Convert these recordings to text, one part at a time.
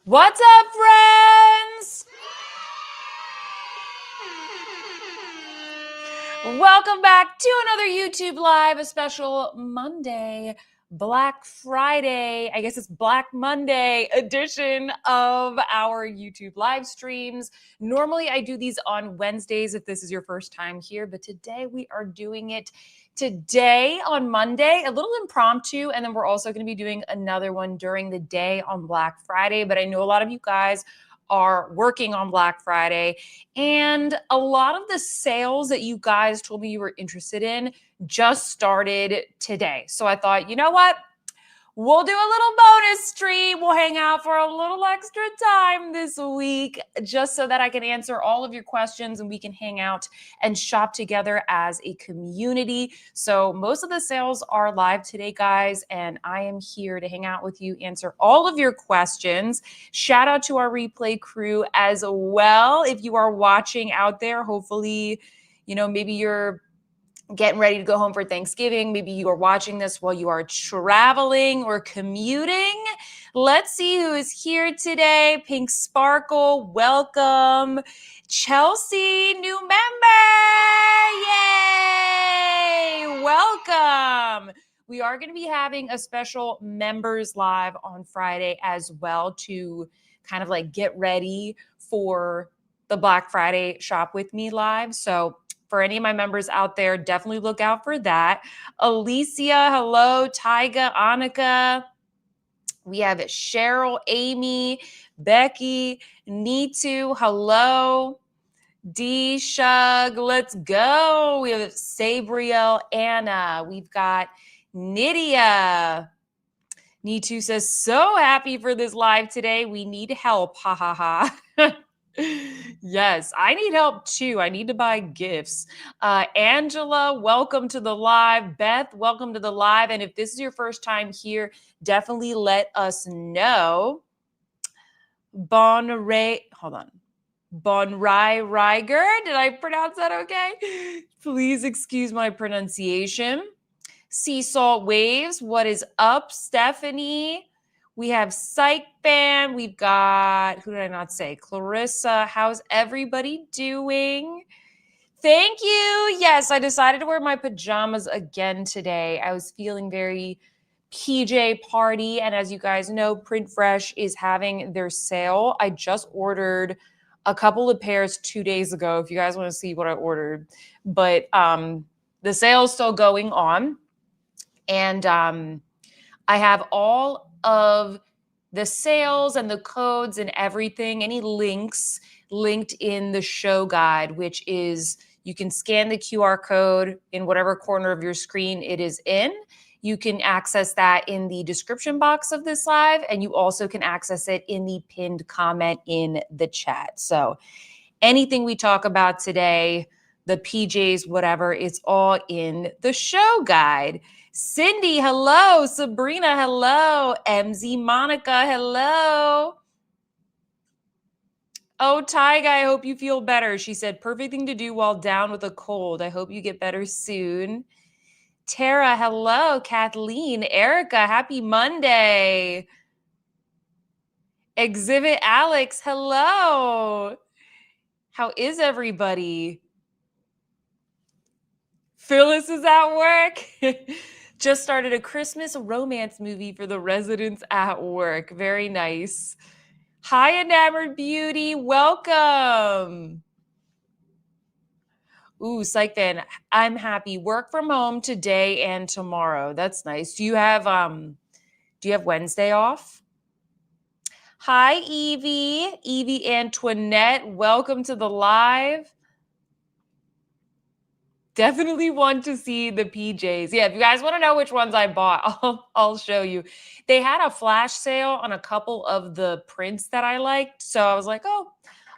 What's up, friends? Welcome back to another YouTube Live, a special Monday, Black Friday, I guess it's Black Monday edition of our YouTube live streams. Normally, I do these on Wednesdays if this is your first time here, but today we are doing it today on Monday, a little impromptu, and then we're also going to be doing another one during the day on Black Friday. But I know a lot of you guys are working on Black Friday, and a lot of the sales that you guys told me you were interested in just started today. So I thought, you know what? We'll do a little bonus stream. We'll hang out for a little extra time this week just so that I can answer all of your questions and we can hang out and shop together as a community. So most of the sales are live today, guys, and I am here to hang out with you, answer all of your questions. Shout out to our replay crew as well. If you are watching out there, hopefully, maybe you're getting ready to go home for Thanksgiving. Maybe you are watching this while you are traveling or commuting. Let's see who is here today. Pink Sparkle, welcome. Chelsea, new member. Yay! Welcome. We are going to be having a special members live on Friday as well to kind of like get ready for the Black Friday Shop With Me live. So for any of my members out there, definitely look out for that. Alicia, hello. Tyga, Annika. We have Cheryl, Amy, Becky, Nitu, hello. D Shug, let's go. We have Sabriel, Anna. We've got Nydia. Nitu says, so happy for this live today. We need help. Ha ha ha. Yes, I need help too. I need to buy gifts. Angela, welcome to the live. Beth, welcome to the live. And if this is your first time here, definitely let us know. Bonrai Riger. Did I pronounce that okay? Please excuse my pronunciation. Sea Salt Waves, what is up, Stephanie? We have Psych Fan. We've got, who did I not say? Clarissa. How's everybody doing? Thank you. Yes, I decided to wear my pajamas again today. I was feeling very PJ party. And as you guys know, Print Fresh is having their sale. I just ordered a couple of pairs 2 days ago, if you guys want to see what I ordered. But the sale is still going on. And I have all of the sales and the codes and everything, any links linked in the show guide, which is you can scan the QR code in whatever corner of your screen it is in. You can access that in the description box of this live, and you also can access it in the pinned comment in the chat. So anything we talk about today, the PJs, whatever, it's all in the show guide. Cindy, hello. Sabrina, hello. MZ Monica, hello. Oh, Tyga, I hope you feel better. She said, perfect thing to do while down with a cold. I hope you get better soon. Tara, hello. Kathleen, Erica, happy Monday. Exhibit Alex, hello. How is everybody? Phyllis is at work. Just started a Christmas romance movie for the residents at work. Very nice. Hi, Enamored Beauty. Welcome. Ooh, Psych Fan. I'm happy. Work from home today and tomorrow. That's nice. Do you have Wednesday off? Hi, Evie. Evie Antoinette. Welcome to the live. Definitely want to see the PJs. Yeah, if you guys want to know which ones I bought, I'll show you. They had a flash sale on a couple of the prints that I liked. So I was like, oh,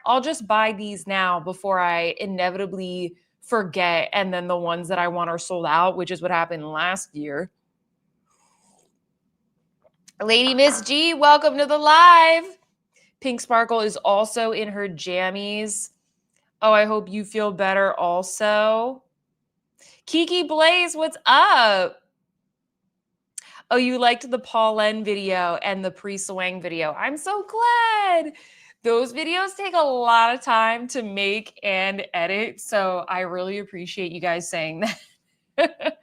I'll just buy these now before I inevitably forget. And then the ones that I want are sold out, which is what happened last year. Lady Miss G, welcome to the live. Pink Sparkle is also in her jammies. Oh, I hope you feel better also. Kiki Blaze, what's up? Oh, you liked the Polene video and the pre-swang video. I'm so glad. Those videos take a lot of time to make and edit, so I really appreciate you guys saying that.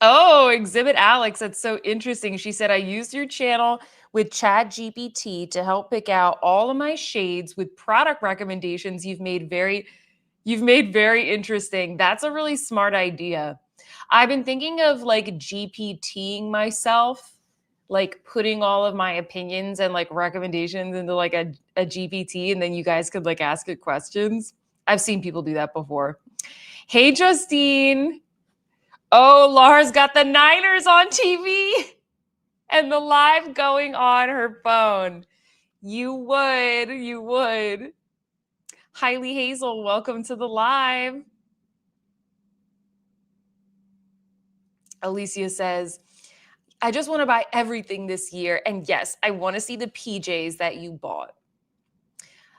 Oh, Exhibit Alex, that's so interesting. She said, I used your channel with Chat GPT to help pick out all of my shades with product recommendations you've made very interesting. That's a really smart idea. I've been thinking of like GPTing myself, like putting all of my opinions and like recommendations into like a GPT, and then you guys could like ask it questions. I've seen people do that before. Hey, Justine. Oh, Laura's got the Niners on TV and the live going on her phone. You would. You would. Highly Hazel, welcome to the live. Alicia says, I just want to buy everything this year. And yes, I want to see the PJs that you bought.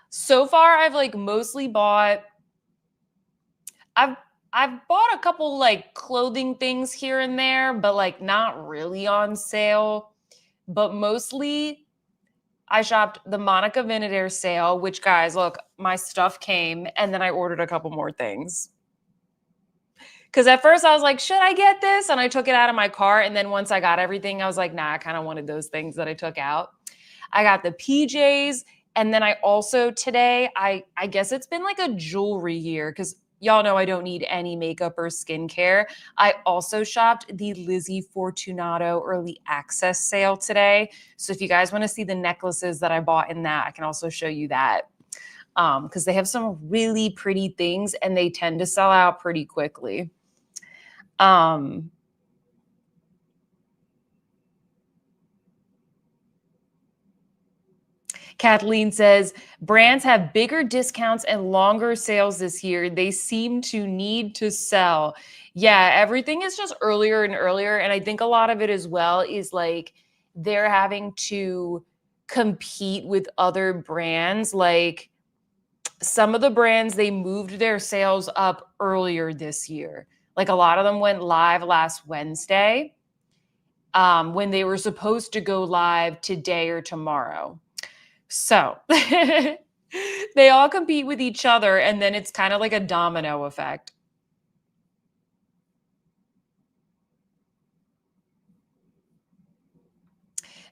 So far, I've like mostly bought, I've bought a couple like clothing things here and there, but like not really on sale. But mostly I shopped the Monica Vinader sale, which guys, look, my stuff came and then I ordered a couple more things. Because at first I was like, should I get this? And I took it out of my cart. And then once I got everything, I was like, nah, I kind of wanted those things that I took out. I got the PJs. And then I also today, I guess it's been like a jewelry year because y'all know I don't need any makeup or skincare. I also shopped the Lizzie Fortunato early access sale today. So if you guys want to see the necklaces that I bought in that, I can also show you that. Because they have some really pretty things and they tend to sell out pretty quickly. Kathleen says, brands have bigger discounts and longer sales this year. They seem to need to sell. Yeah, everything is just earlier and earlier. And I think a lot of it as well is like they're having to compete with other brands. Like some of the brands, they moved their sales up earlier this year. Like a lot of them went live last Wednesday when they were supposed to go live today or tomorrow. So they all compete with each other, and then it's kind of like a domino effect.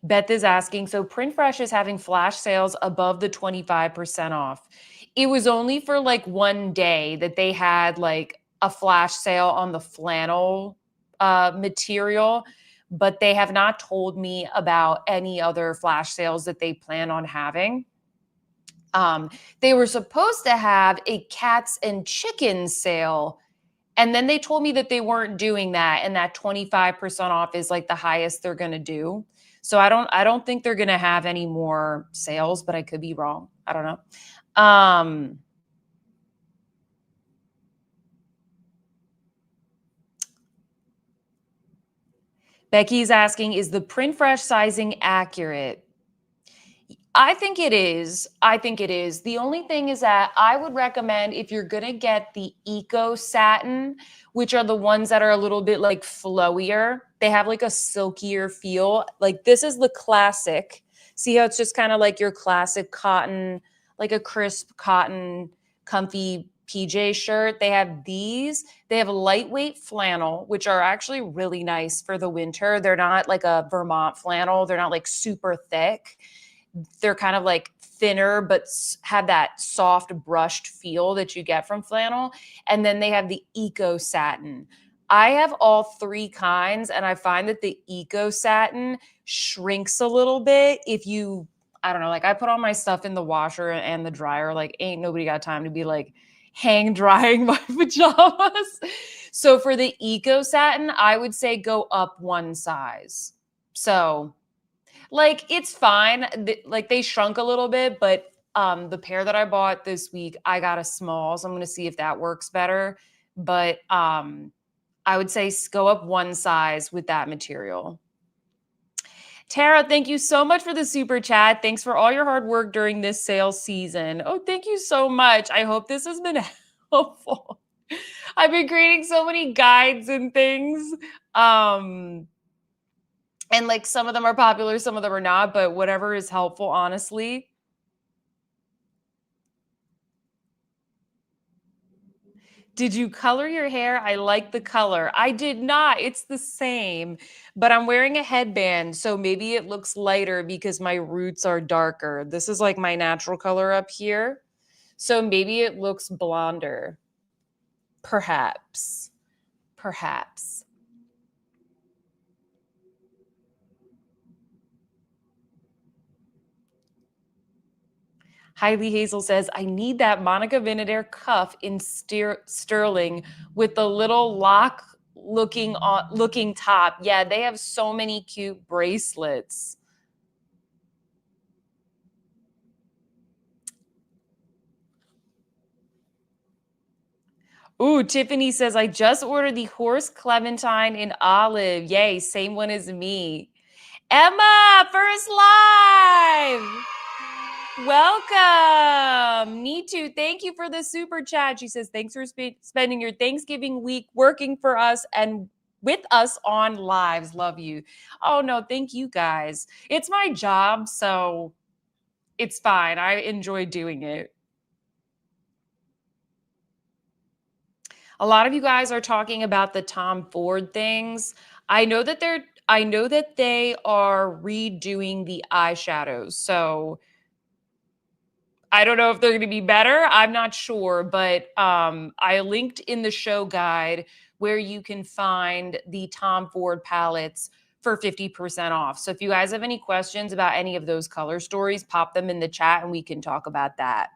Beth is asking, so Print Fresh is having flash sales above the 25% off. It was only for like one day that they had like a flash sale on the flannel material, but they have not told me about any other flash sales that they plan on having. They were supposed to have a cats and chickens sale, and then they told me that they weren't doing that, and that 25% off is like the highest they're going to do. So I don't think they're going to have any more sales, but I could be wrong. I don't know. Becky's asking, is the Print Fresh sizing accurate? I think it is. I think it is. The only thing is that I would recommend if you're going to get the Eco Satin, which are the ones that are a little bit like flowier, they have like a silkier feel. Like this is the classic. See how it's just kind of like your classic cotton, like a crisp cotton, comfy PJ shirt. They have these. They have a lightweight flannel, which are actually really nice for the winter. They're not like a Vermont flannel. They're not like super thick. They're kind of like thinner, but have that soft brushed feel that you get from flannel. And then they have the Eco Satin. I have all three kinds, and I find that the Eco Satin shrinks a little bit if you, I don't know, like I put all my stuff in the washer and the dryer. Like ain't nobody got time to be like hang drying my pajamas. So for the Eco Satin, I would say go up one size. So like it's fine. Like they shrunk a little bit, but the pair that I bought this week, I got a small. So I'm going to see if that works better. But I would say go up one size with that material. Tara, thank you so much for the super chat. Thanks for all your hard work during this sales season. Oh, thank you so much. I hope this has been helpful. I've been creating so many guides and things. And like some of them are popular, some of them are not, but whatever is helpful, honestly. Did you color your hair? I like the color. I did not. It's the same, but I'm wearing a headband, so maybe it looks lighter because my roots are darker. This is like my natural color up here. So maybe it looks blonder. Perhaps. Perhaps. Highly Hazel says, I need that Monica Vinader cuff in sterling with the little lock looking top. Yeah, they have so many cute bracelets. Ooh, Tiffany says, I just ordered the horse clementine in olive. Yay, same one as me. Emma, first live. Welcome. Nitu, thank you for the super chat. She says, thanks for spending your Thanksgiving week working for us and with us on lives. Love you. Oh, no, thank you guys. It's my job, so it's fine. I enjoy doing it. A lot of you guys are talking about the Tom Ford things. I know that they are redoing the eyeshadows. So I don't know if they're going to be better. I'm not sure, but I linked in the show guide where you can find the Tom Ford palettes for 50% off. So if you guys have any questions about any of those color stories, pop them in the chat and we can talk about that.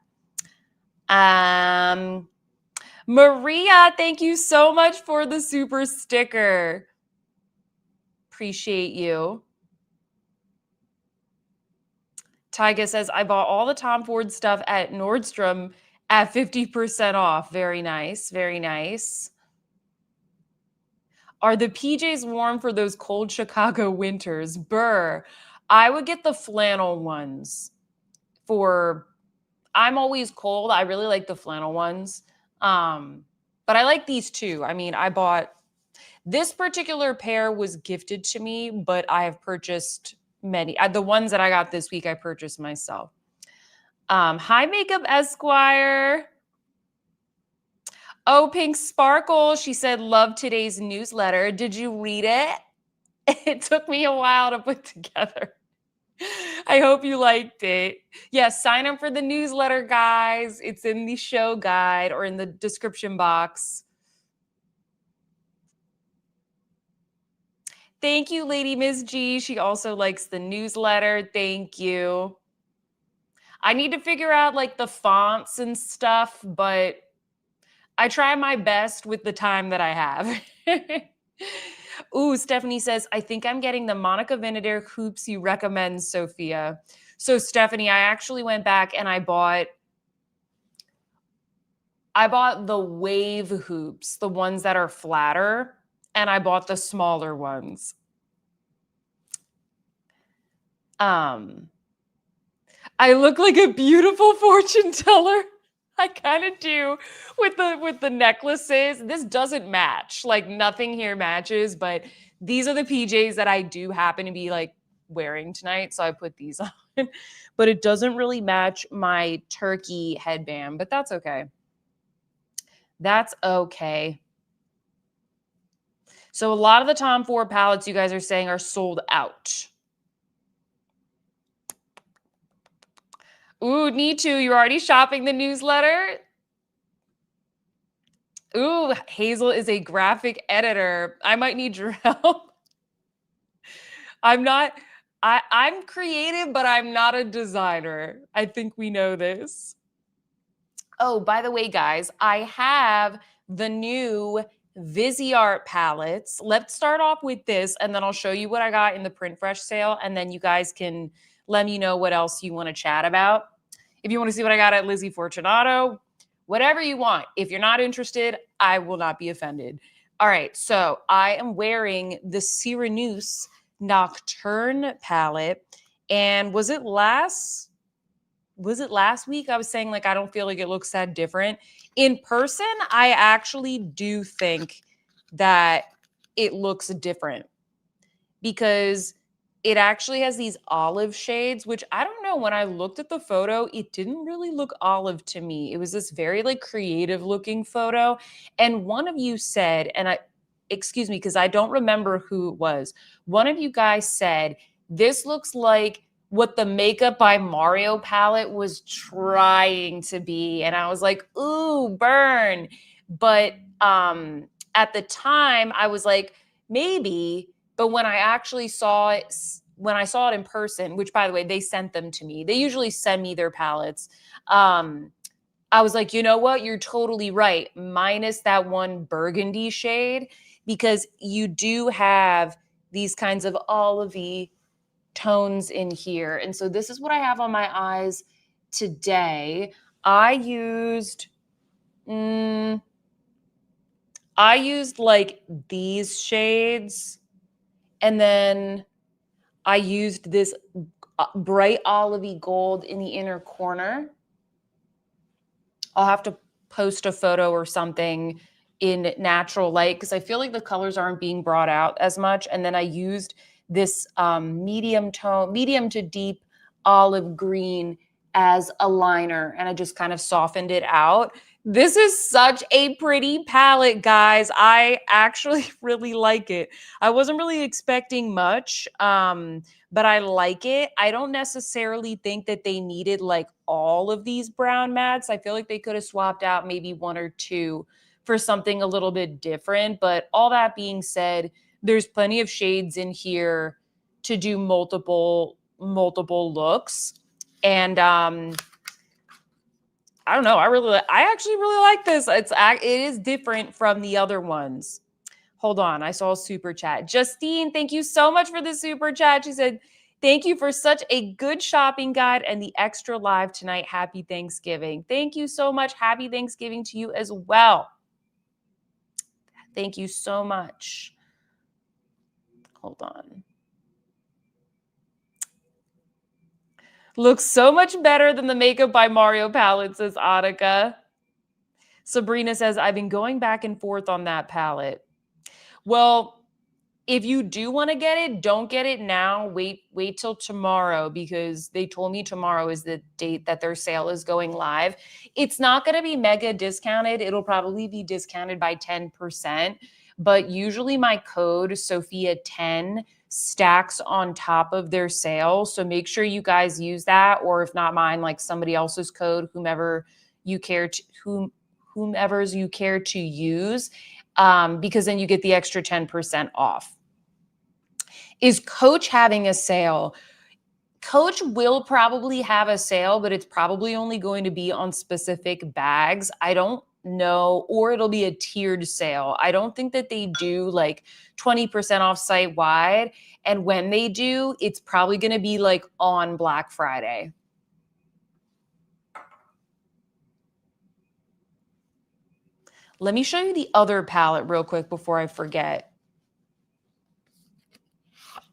Maria, thank you so much for the super sticker. Appreciate you. Tyga says, I bought all the Tom Ford stuff at Nordstrom at 50% off. Very nice. Very nice. Are the PJs warm for those cold Chicago winters? Burr. I would get the flannel ones I'm always cold. I really like the flannel ones. But I like these too. I mean, I bought this particular pair was gifted to me, but I have purchased many. The ones that I got this week, I purchased myself. Hi, Makeup Esquire. Oh, Pink Sparkle. She said, love today's newsletter. Did you read it? It took me a while to put together. I hope you liked it. Yes, sign up for the newsletter, guys. It's in the show guide or in the description box. Thank you, Lady Miss G. She also likes the newsletter. Thank you. I need to figure out like the fonts and stuff, but I try my best with the time that I have. Ooh, Stephanie says, I think I'm getting the Monica Vinader hoops you recommend, Sophia. So Stephanie, I actually went back and I bought the wave hoops, the ones that are flatter, and I bought the smaller ones. I look like a beautiful fortune teller. I kind of do with the necklaces. This doesn't match. Like nothing here matches, but these are the PJs that I do happen to be like wearing tonight, so I put these on. But it doesn't really match my turkey headband, but that's okay. That's okay. So a lot of the Tom Ford palettes you guys are saying are sold out. Ooh, need to. You're already shopping the newsletter? Ooh, Hazel is a graphic editor. I might need your help. I'm creative, but I'm not a designer. I think we know this. Oh, by the way, guys, I have the new Viseart palettes. Let's start off with this, and then I'll show you what I got in the Print Fresh sale, and then you guys can let me know what else you want to chat about. If you want to see what I got at Lizzie Fortunato, whatever you want. If you're not interested, I will not be offended. All right, so I am wearing the Cyrenus Nocturne palette. And was it last was it last week? I was saying like, I don't feel like it looks that different. In person, I actually do think that it looks different because it actually has these olive shades, which I don't know. When I looked at the photo, it didn't really look olive to me. It was this very like creative looking photo. And one of you said, and excuse me, because I don't remember who it was. One of you guys said, this looks like what the Makeup by Mario palette was trying to be. And I was like, ooh, burn. But at the time, I was like, maybe. But when I actually saw it, when I saw it in person, which by the way, they sent them to me. They usually send me their palettes. I was like, you know what? You're totally right. Minus that one burgundy shade, because you do have these kinds of olivey tones in here. And so this is what I have on my eyes today. I used like these shades. And then I used this bright olivey gold in the inner corner. I'll have to post a photo or something in natural light because I feel like the colors aren't being brought out as much. And then I used this medium to deep olive green as a liner, and I just kind of softened it out. This is such a pretty palette, guys. I actually really like it. I wasn't really expecting much, but I like it. I don't necessarily think that they needed like all of these brown mattes. I feel like they could have swapped out maybe one or two for something a little bit different. But all that being said, there's plenty of shades in here to do multiple looks. And I don't know. I actually really like this. It is different from the other ones. Hold on. I saw a super chat. Justine, thank you so much for the super chat. She said, thank you for such a good shopping guide and the extra live tonight. Happy Thanksgiving. Thank you so much. Happy Thanksgiving to you as well. Thank you so much. Hold on. Looks so much better than the Makeup by Mario palette, says Annika. Sabrina says, I've been going back and forth on that palette. Well, if you do want to get it, don't get it now. Wait till tomorrow, because they told me tomorrow is the date that their sale is going live. It's not going to be mega discounted. It'll probably be discounted by 10%. But usually my code, Sophia10, stacks on top of their sale. So make sure you guys use that, or if not mine, like somebody else's code, whomever's you care to use, because then you get the extra 10% off. Is Coach having a sale? Coach will probably have a sale, but it's probably only going to be on specific bags. I don't know, or it'll be a tiered sale. I don't think that they do like 20% off site wide. And when they do, it's probably going to be like on Black Friday. Let me show you the other palette real quick before I forget. Let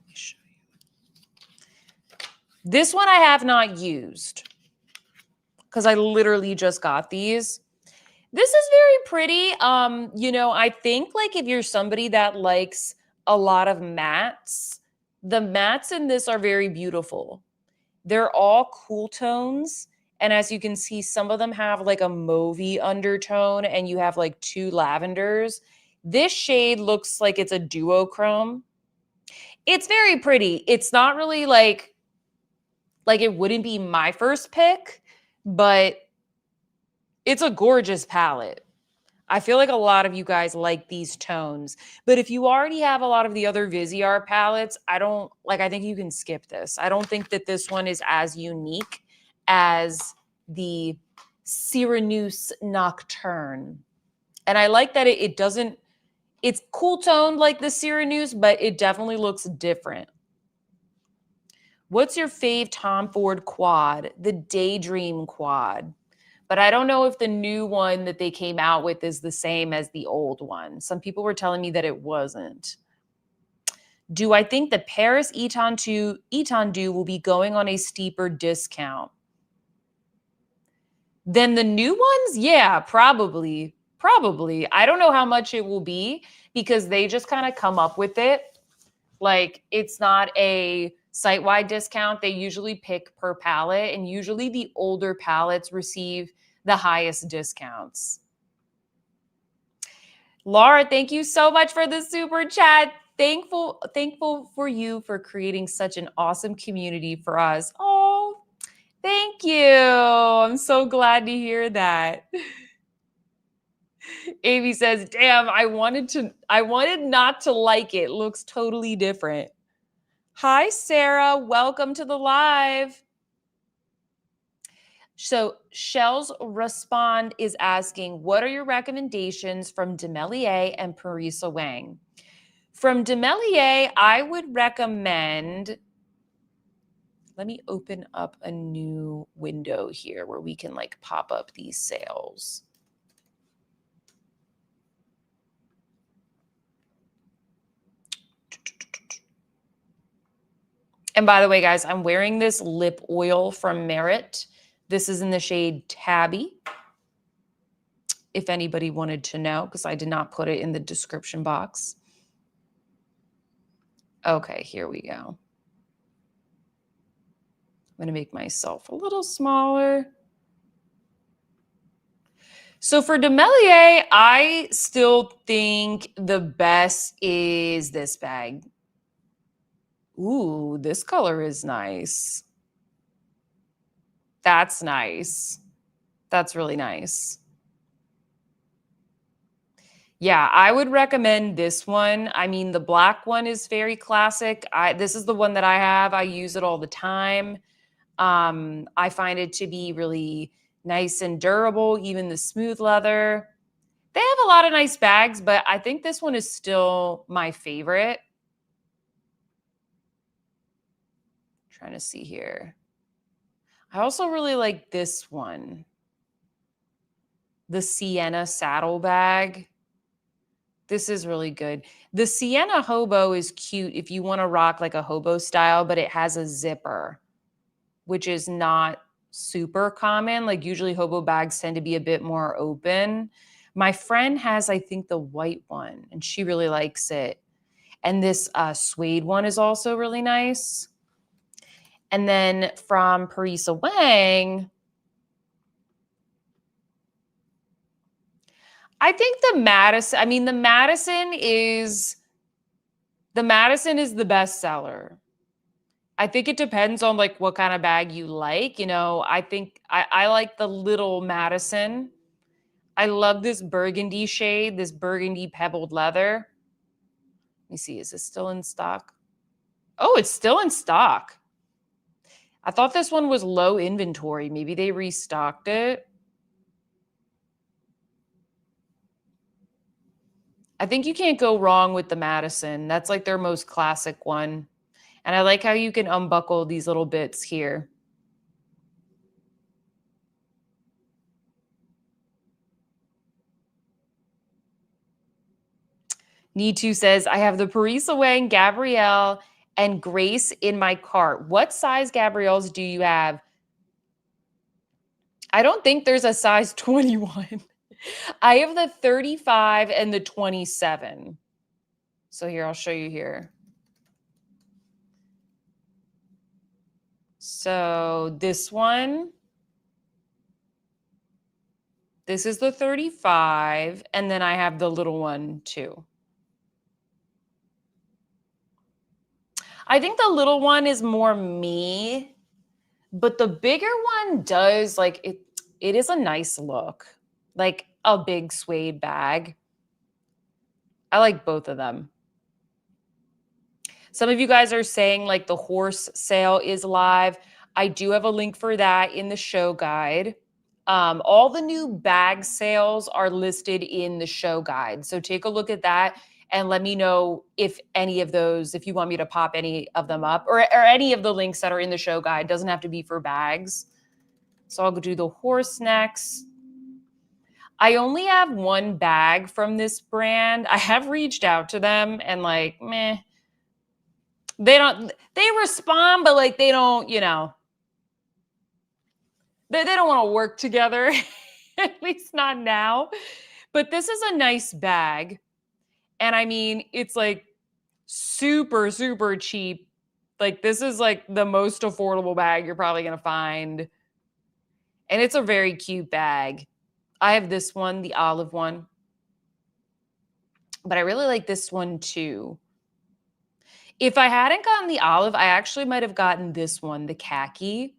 me show you. This one I have not used because I literally just got these. This is very pretty. You know, I think like if you're somebody that likes a lot of mattes, the mattes in this are very beautiful. They're all cool tones. And as you can see, some of them have like a mauvey undertone and you have like two lavenders. This shade looks like it's a duochrome. It's very pretty. It's not really like it wouldn't be my first pick, but it's a gorgeous palette. I feel like a lot of you guys like these tones, but if you already have a lot of the other Viseart palettes, I think you can skip this. I don't think that this one is as unique as the Cyranouse Nocturne. And I like that it's cool toned like the Cyranouse, but it definitely looks different. What's your fave Tom Ford quad? The Daydream quad. But I don't know if the new one that they came out with is the same as the old one. Some people were telling me that it wasn't. Do I think the Paris Etendu will be going on a steeper discount? Then the new ones, yeah, probably. Probably. I don't know how much it will be because they just kind of come up with it. Like, it's not a site-wide discount. They usually pick per pallet, and usually the older pallets receive the highest discounts. Laura, thank you so much for the super chat. Thankful for you for creating such an awesome community for us. Oh, thank you. I'm so glad to hear that. Amy says, "Damn, I wanted not to like it. Looks totally different." Hi, Sarah. Welcome to the live. So Shells Respond is asking, what are your recommendations from Demelier and Parisa Wang? From Demelier, I would recommend, let me open up a new window here where we can like pop up these sales. And by the way, guys, I'm wearing this lip oil from Merit. This is in the shade Tabby, if anybody wanted to know, because I did not put it in the description box. Okay, here we go. I'm going to make myself a little smaller. So for Demelier, I still think the best is this bag. Ooh, this color is nice. That's nice. That's really nice. Yeah, I would recommend this one. I mean, the black one is very classic. This is the one that I have. I use it all the time. I find it to be really nice and durable, even the smooth leather. They have a lot of nice bags, but I think this one is still my favorite. Trying to see here. I also really like this one. The Sienna saddle bag. This is really good. The Sienna hobo is cute if you want to rock like a hobo style, but it has a zipper, which is not super common. Like usually hobo bags tend to be a bit more open. My friend has, I think, the white one, and she really likes it. And this suede one is also really nice. And then from Parisa Wang, I think the Madison, the Madison is the best seller. I think it depends on like what kind of bag you like. You know, I think I like the little Madison. I love this burgundy shade, this burgundy pebbled leather. Let me see, is this still in stock? Oh, it's still in stock. I thought this one was low inventory. Maybe they restocked it. I think you can't go wrong with the Madison. That's like their most classic one. And I like how you can unbuckle these little bits here. Need2 says, I have the Parisa Wang, Gabrielle, and Grace in my cart. What size Gabrielles do you have? I don't think there's a size 21. I have the 35 and the 27. So here, I'll show you here. So this one, this is the 35, and then I have the little one too. I think the little one is more me, but the bigger one does like it is a nice look, like a big suede bag. I like both of them. Some of you guys are saying like the horse sale is live. I do have a link for that in the show guide. All the new bag sales are listed in the show guide. So take a look at that and let me know if any of those, if you want me to pop any of them up or any of the links that are in the show guide. Doesn't have to be for bags. So I'll go do the horse next. I only have one bag from this brand. I have reached out to them and like, meh. They respond, but like they don't, you know. They don't want to work together, at least not now. But this is a nice bag. And I mean, it's like super, super cheap. Like, this is like the most affordable bag you're probably going to find. And it's a very cute bag. I have this one, the olive one. But I really like this one too. If I hadn't gotten the olive, I actually might have gotten this one, the khaki.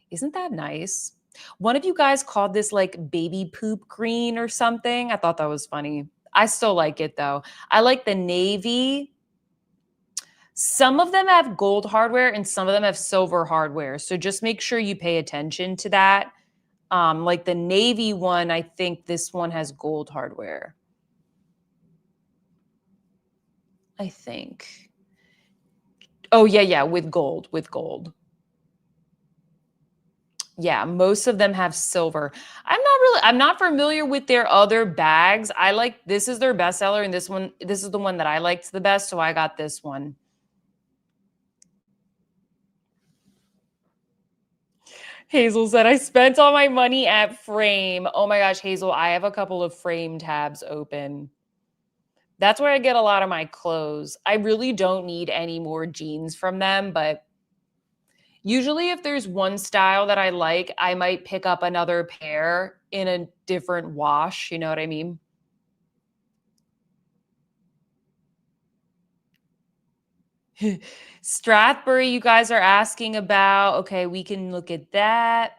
Isn't that nice? One of you guys called this like baby poop green or something. I thought that was funny. I still like it though. I like the navy. Some of them have gold hardware and some of them have silver hardware. So just make sure you pay attention to that. Like the navy one, I think this one has gold hardware. I think. Oh, yeah, with gold, Yeah, most of them have silver. I'm not familiar with their other bags. This is their bestseller, and this is the one that I liked the best, so I got this one. Hazel said, I spent all my money at Frame. Oh my gosh, Hazel, I have a couple of Frame tabs open. That's where I get a lot of my clothes. I really don't need any more jeans from them, but usually if there's one style that I like, I might pick up another pair in a different wash. You know what I mean? Strathberry, you guys are asking about. Okay, we can look at that.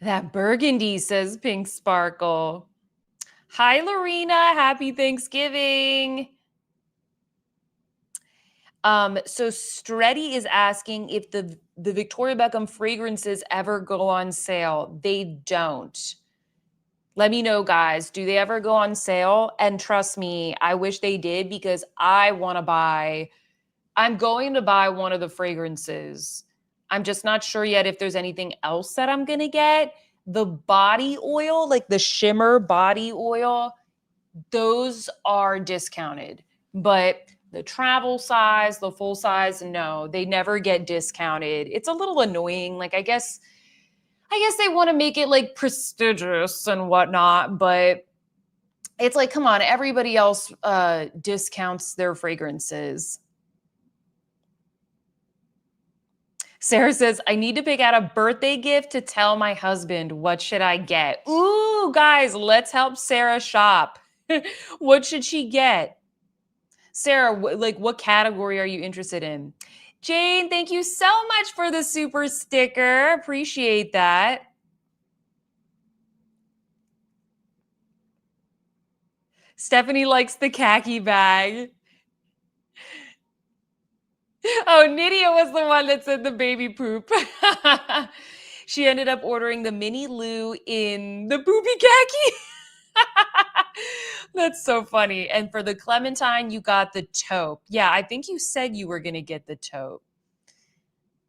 That burgundy, says Pink Sparkle. Hi, Lorena. Happy Thanksgiving. So Stretty is asking if the Victoria Beckham fragrances ever go on sale. They don't. Let me know, guys. Do they ever go on sale? And trust me, I wish they did because I'm going to buy one of the fragrances. I'm just not sure yet if there's anything else that I'm going to get. The body oil, like the shimmer body oil, those are discounted. But the travel size, the full size, no, they never get discounted. It's a little annoying. Like, I guess they want to make it like prestigious and whatnot, but it's like, come on, everybody else discounts their fragrances. Sarah says, I need to pick out a birthday gift to tell my husband. What should I get? Ooh, guys, let's help Sarah shop. What should she get? Sarah, what category are you interested in? Jane, thank you so much for the super sticker. Appreciate that. Stephanie likes the khaki bag. Oh, Nydia was the one that said the baby poop. She ended up ordering the mini Lou in the poopy khaki. That's so funny. And for the Clementine, you got the taupe. Yeah, I think you said you were going to get the taupe.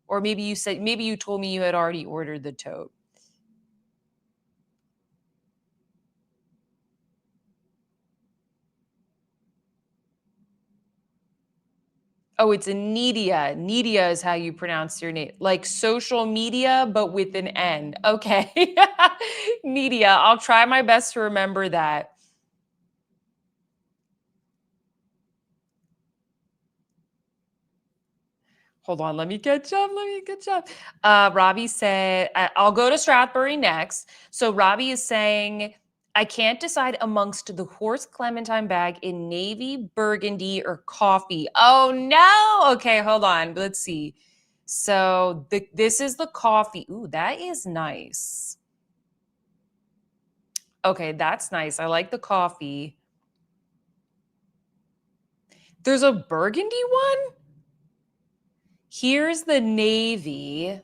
Or maybe you told me you had already ordered the taupe. Oh, it's a Nydia. Nydia is how you pronounce your name. Like social media, but with an N. Okay. Nydia. I'll try my best to remember that. Hold on, let me catch up. Robbie said, I'll go to Strathberry next. So Robbie is saying, I can't decide amongst the horse Clementine bag in navy, burgundy, or coffee. Oh no. Okay, hold on. Let's see. So this is the coffee. Ooh, that is nice. Okay, that's nice. I like the coffee. There's a burgundy one? Here's the navy.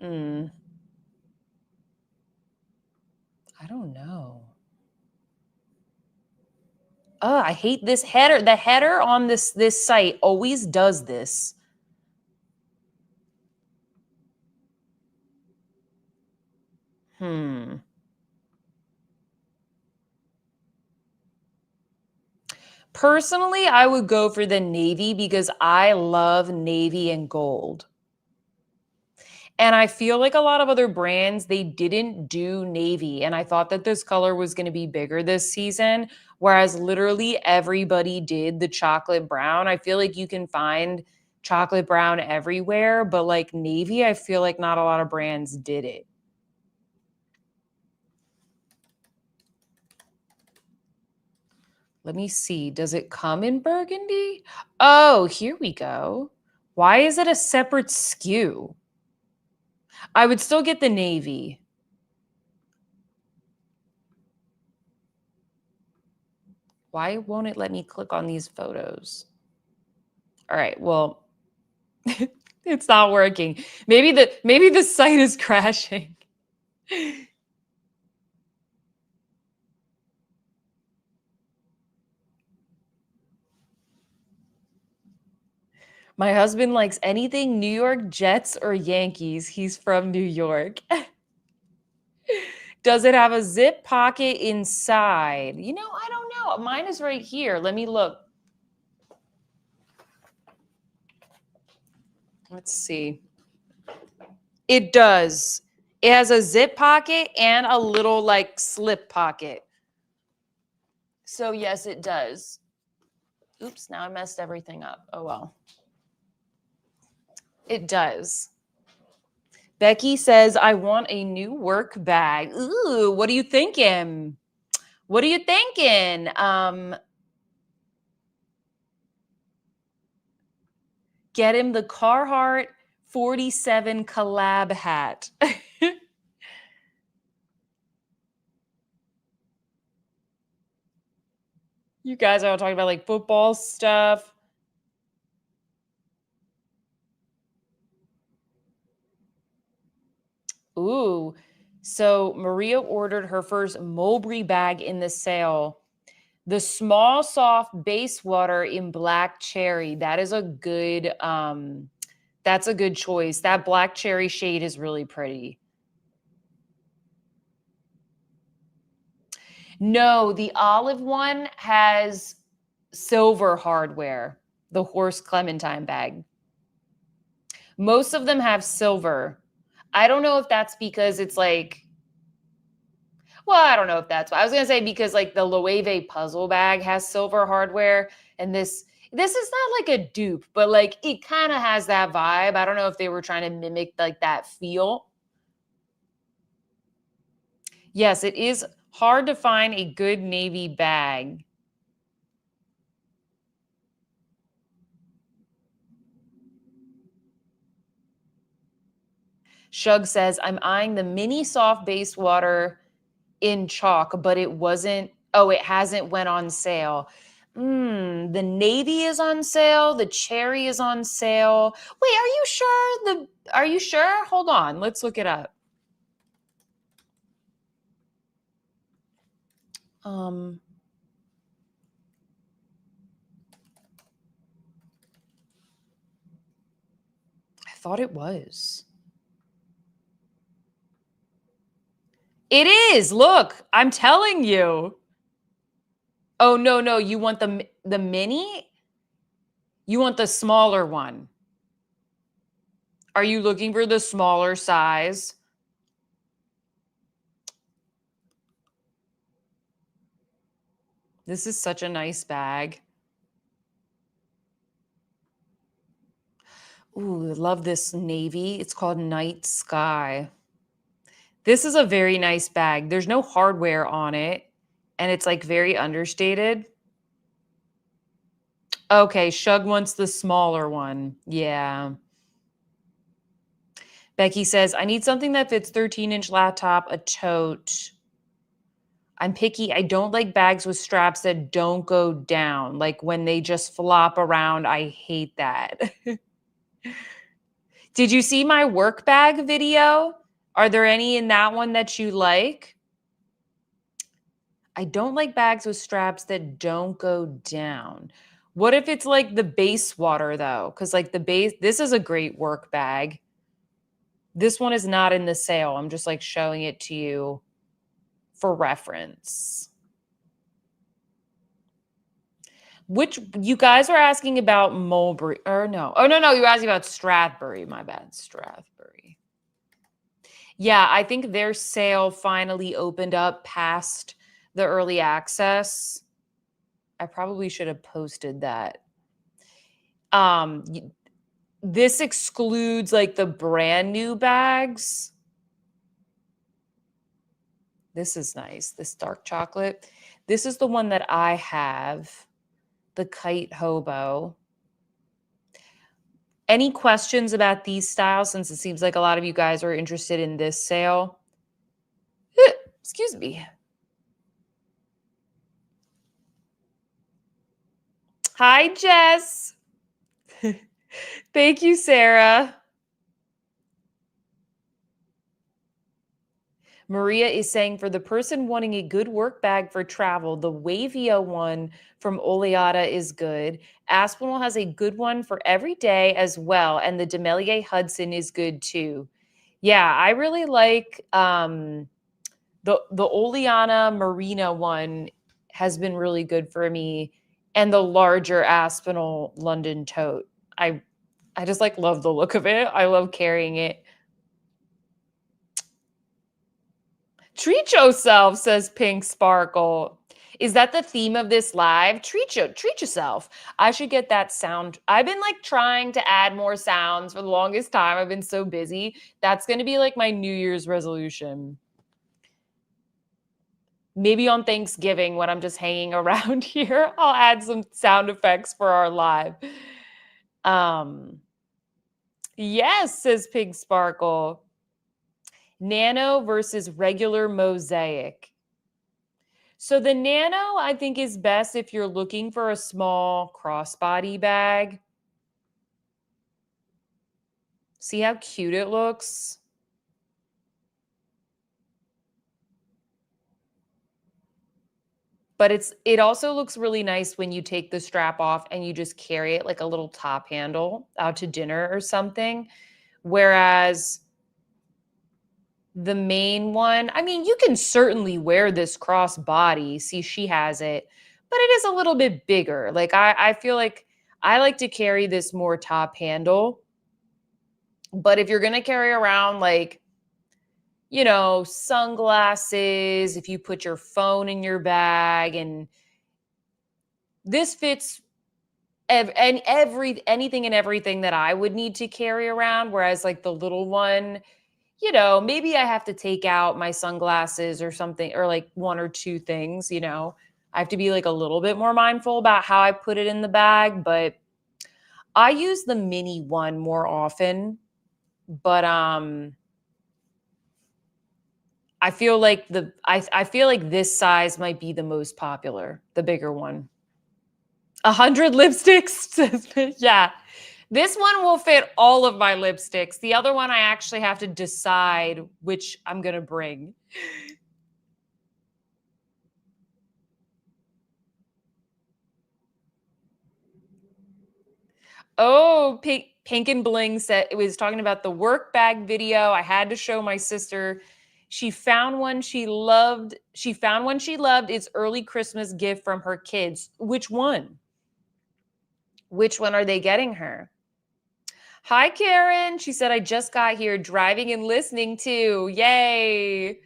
I don't know. Oh, I hate this header. The header on this site always does this. Personally, I would go for the navy because I love navy and gold. And I feel like a lot of other brands, they didn't do navy. And I thought that this color was going to be bigger this season, whereas literally everybody did the chocolate brown. I feel like you can find chocolate brown everywhere, but like navy, I feel like not a lot of brands did it. Let me see. Does it come in burgundy? Oh, here we go. Why is it a separate SKU? I would still get the navy. Why won't it let me click on these photos? All right, well, it's not working. Maybe the site is crashing. My husband likes anything New York Jets or Yankees. He's from New York. Does it have a zip pocket inside? You know, I don't know. Mine is right here. Let me look. Let's see. It does. It has a zip pocket and a little like slip pocket. So yes, it does. Oops, now I messed everything up. Oh well. It does. Becky says, I want a new work bag. Ooh, what are you thinking? What are you thinking? Get him the Carhartt 47 collab hat. You guys are all talking about like football stuff. Ooh, so Maria ordered her first Mulberry bag in the sale. The small, soft base water in black cherry. That is a good, that's a good choice. That black cherry shade is really pretty. No, the olive one has silver hardware, the horse clementine bag. Most of them have silver. I don't know if that's because it's like, well, I don't know if that's why. I was gonna say because like the Loewe puzzle bag has silver hardware, and this is not like a dupe, but like it kind of has that vibe. I don't know if they were trying to mimic like that feel. Yes, it is hard to find a good navy bag. Shug says, I'm eyeing the mini soft base water in chalk, but it wasn't, oh, it hasn't went on sale. The navy is on sale. The cherry is on sale. Wait, are you sure? Hold on. Let's look it up. I thought it was. It is. Look, I'm telling you. Oh, no, no. You want the mini? You want the smaller one. Are you looking for the smaller size? This is such a nice bag. Ooh, I love this navy. It's called Night Sky. This is a very nice bag. There's no hardware on it, and it's like very understated. Okay, Shug wants the smaller one. Yeah. Becky says, I need something that fits 13-inch laptop, a tote. I'm picky. I don't like bags with straps that don't go down. Like when they just flop around, I hate that. Did you see my work bag video? Are there any in that one that you like? I don't like bags with straps that don't go down. What if it's like the base water though? Because like the base, this is a great work bag. This one is not in the sale. I'm just like showing it to you for reference. Which you guys are asking about Mulberry or no? Oh no, you were asking about Strathberry. My bad, Strathberry. Yeah, I think their sale finally opened up past the early access. I probably should have posted that. Y This excludes, like, the brand new bags. This is nice, this dark chocolate. This is the one that I have, the Kite Hobo. Any questions about these styles, since it seems like a lot of you guys are interested in this sale? Excuse me. Hi, Jess. Thank you, Sarah. Maria is saying for the person wanting a good work bag for travel, the Wavia one from Oleata is good. Aspinwall has a good one for every day as well, and the Demelier Hudson is good too. Yeah, I really like the Oleana Marina one has been really good for me, and the larger Aspinall London tote. I just like love the look of it. I love carrying it. Treat yourself, says Pink Sparkle. Is that the theme of this live? Treat yourself. I should get that sound. I've been like trying to add more sounds for the longest time. I've been so busy. That's going to be like my New Year's resolution. Maybe on Thanksgiving when I'm just hanging around here, I'll add some sound effects for our live. Yes, says Pink Sparkle. Nano versus regular mosaic. So the Nano, I think, is best if you're looking for a small crossbody bag. See how cute it looks? But it also looks really nice when you take the strap off and you just carry it like a little top handle out to dinner or something. Whereas the main one, I mean, you can certainly wear this crossbody. See, she has it, but it is a little bit bigger. Like I feel like I like to carry this more top handle. But if you're going to carry around like, you know, sunglasses, if you put your phone in your bag, and this fits anything and everything that I would need to carry around. Whereas like the little one, you know, maybe I have to take out my sunglasses or something, or like one or two things, you know. I have to be like a little bit more mindful about how I put it in the bag, but I use the mini one more often. But I feel like I feel like this size might be the most popular, the bigger one. 100 lipsticks, says yeah. This one will fit all of my lipsticks. The other one I actually have to decide which I'm going to bring. Oh, Pink and Bling said it was talking about the work bag video. I had to show my sister. She found one she loved. She found one she loved. It's early Christmas gift from her kids. Which one? Which one are they getting her? Hi, Karen. She said, I just got here driving and listening too. Yay.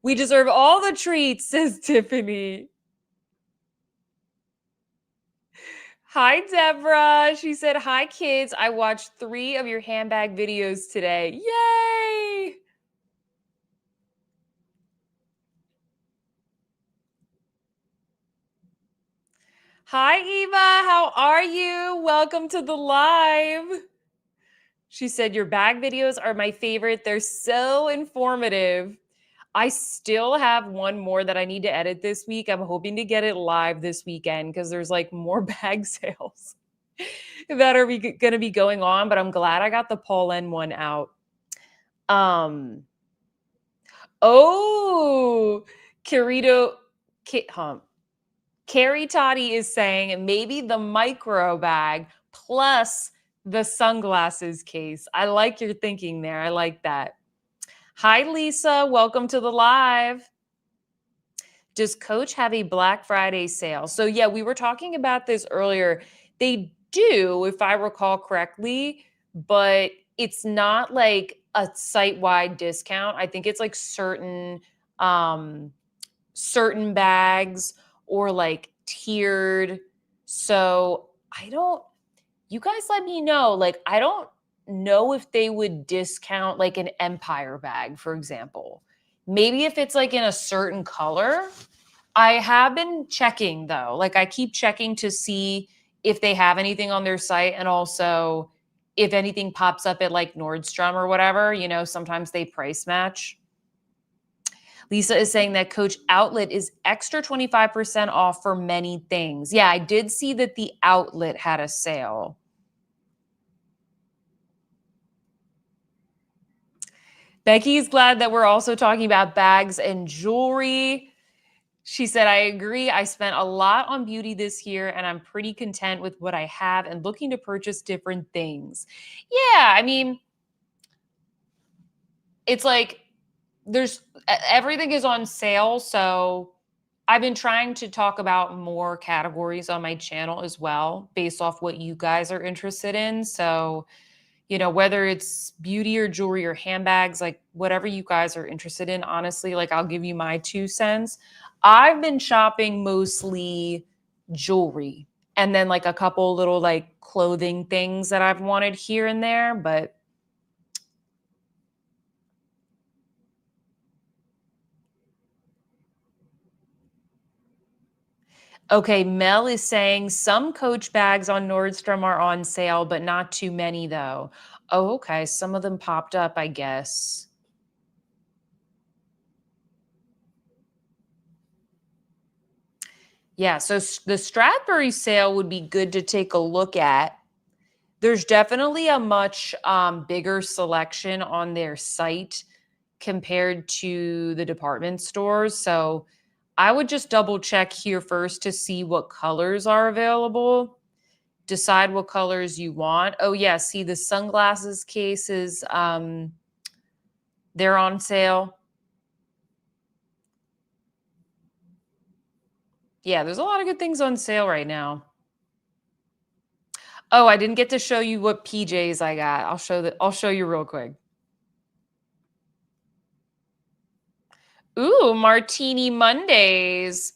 We deserve all the treats, says Tiffany. Hi, Deborah. She said, hi, kids. I watched 3 of your handbag videos today. Yay. Hi, Eva. How are you? Welcome to the live. She said, your bag videos are my favorite. They're so informative. I still have one more that I need to edit this week. I'm hoping to get it live this weekend because there's like more bag sales that are going to be going on, but I'm glad I got the Polene one out. Oh, Kirito, Carrie Toddy is saying maybe the micro bag plus the sunglasses case. I like your thinking there. I like that. Hi, Lisa. Welcome to the live. Does Coach have a Black Friday sale? So, yeah, we were talking about this earlier. They do, if I recall correctly, but it's not like a site-wide discount. I think it's like um certain bags or like tiered. So I don't, you guys let me know. Like, I don't know if they would discount like an Empire bag, for example. Maybe if it's like in a certain color. I have been checking though. Like, I keep checking to see if they have anything on their site, and also if anything pops up at like Nordstrom or whatever, sometimes they price match. Lisa is saying that Coach Outlet is extra 25% off for many things. Yeah, I did see that the outlet had a sale. Becky's glad that we're also talking about bags and jewelry. She said, I agree. I spent a lot on beauty this year and I'm pretty content with what I have and looking to purchase different things. Yeah, I mean, it's like everything is on sale. So I've been trying to talk about more categories on my channel as well, based off what you guys are interested in. So, whether it's beauty or jewelry or handbags, like whatever you guys are interested in, honestly, like I'll give you my 2 cents. I've been shopping mostly jewelry and then like a couple little like clothing things that I've wanted here and there, but okay, Mel is saying some Coach bags on Nordstrom are on sale, but not too many though. Oh, okay. Some of them popped up, I guess. Yeah, so the Strathberry sale would be good to take a look at. There's definitely a much bigger selection on their site compared to the department stores. So I would just double check here first to see what colors are available. Decide what colors you want. Oh yeah, see the sunglasses cases, they're on sale. Yeah, there's a lot of good things on sale right now. Oh, I didn't get to show you what PJs I got. I'll show you real quick. Ooh, Martini Mondays.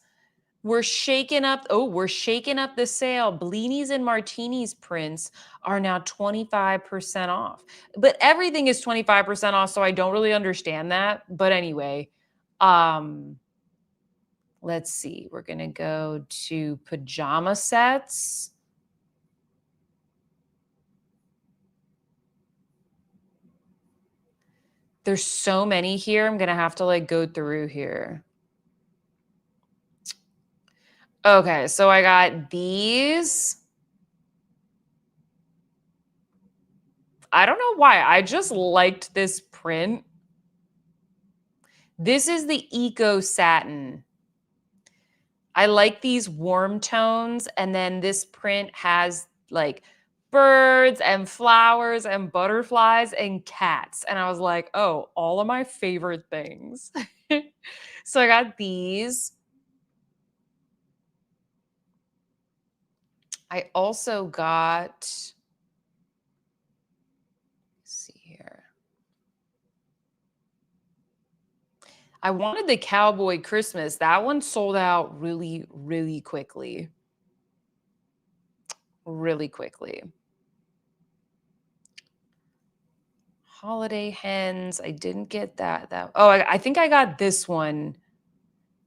We're shaking up the sale. Blinis and Martinis prints are now 25% off. But everything is 25% off, so I don't really understand that. But anyway, let's see. We're going to go to pajama sets. There's so many here. I'm going to have to like go through here. Okay, so I got these. I don't know why. I just liked this print. This is the Eco Satin. I like these warm tones. And then this print has like birds and flowers and butterflies and cats. And I was like, oh, all of my favorite things. So I got these. I also got, let's see here. I wanted the Cowboy Christmas. That one sold out really, really quickly. Really quickly. Holiday hens. I didn't get that. Oh, I think I got this one.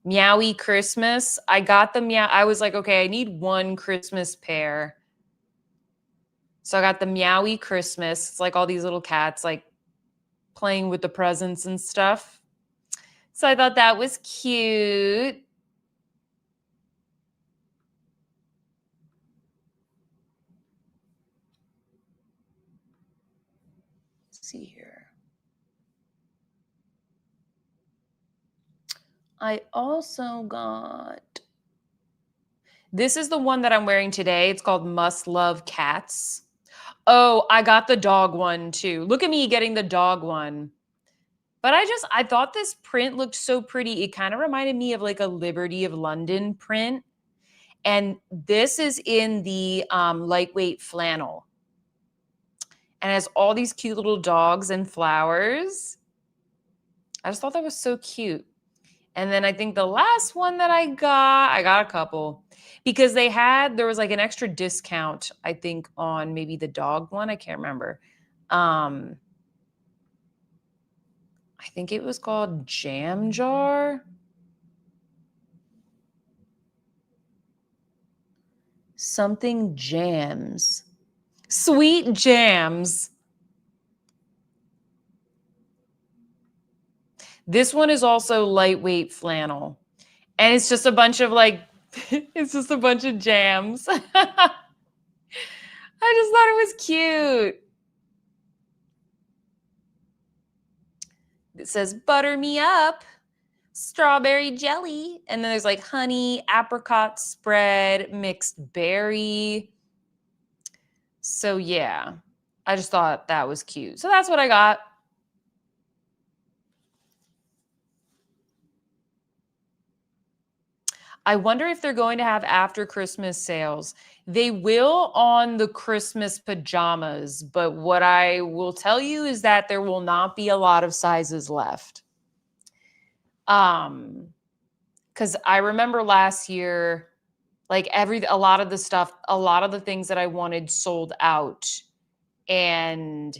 Meowie Christmas. I got the meow. I was like, okay, I need one Christmas pair. So I got the Meowie Christmas. It's like all these little cats like playing with the presents and stuff. So I thought that was cute. Let's see here. I also got, this is the one that I'm wearing today. It's called Must Love Cats. Oh, I got the dog one too. Look at me getting the dog one. But I thought this print looked so pretty. It kind of reminded me of like a Liberty of London print. And this is in the lightweight flannel. and it has all these cute little dogs and flowers. I just thought that was so cute. And then I think the last one that I got a couple because there was like an extra discount, I think, on maybe the dog one. I can't remember. I think it was called Jam Jar. Something jams. Sweet jams. This one is also lightweight flannel. And it's just a bunch of it's just a bunch of jams. I just thought it was cute. It says, butter me up, strawberry jelly. And then there's like honey, apricot spread, mixed berry. So yeah, I just thought that was cute. So that's what I got. I wonder if they're going to have after Christmas sales. They will on the Christmas pajamas, but what I will tell you is that there will not be a lot of sizes left. Because I remember last year, like a lot of the things that I wanted sold out, and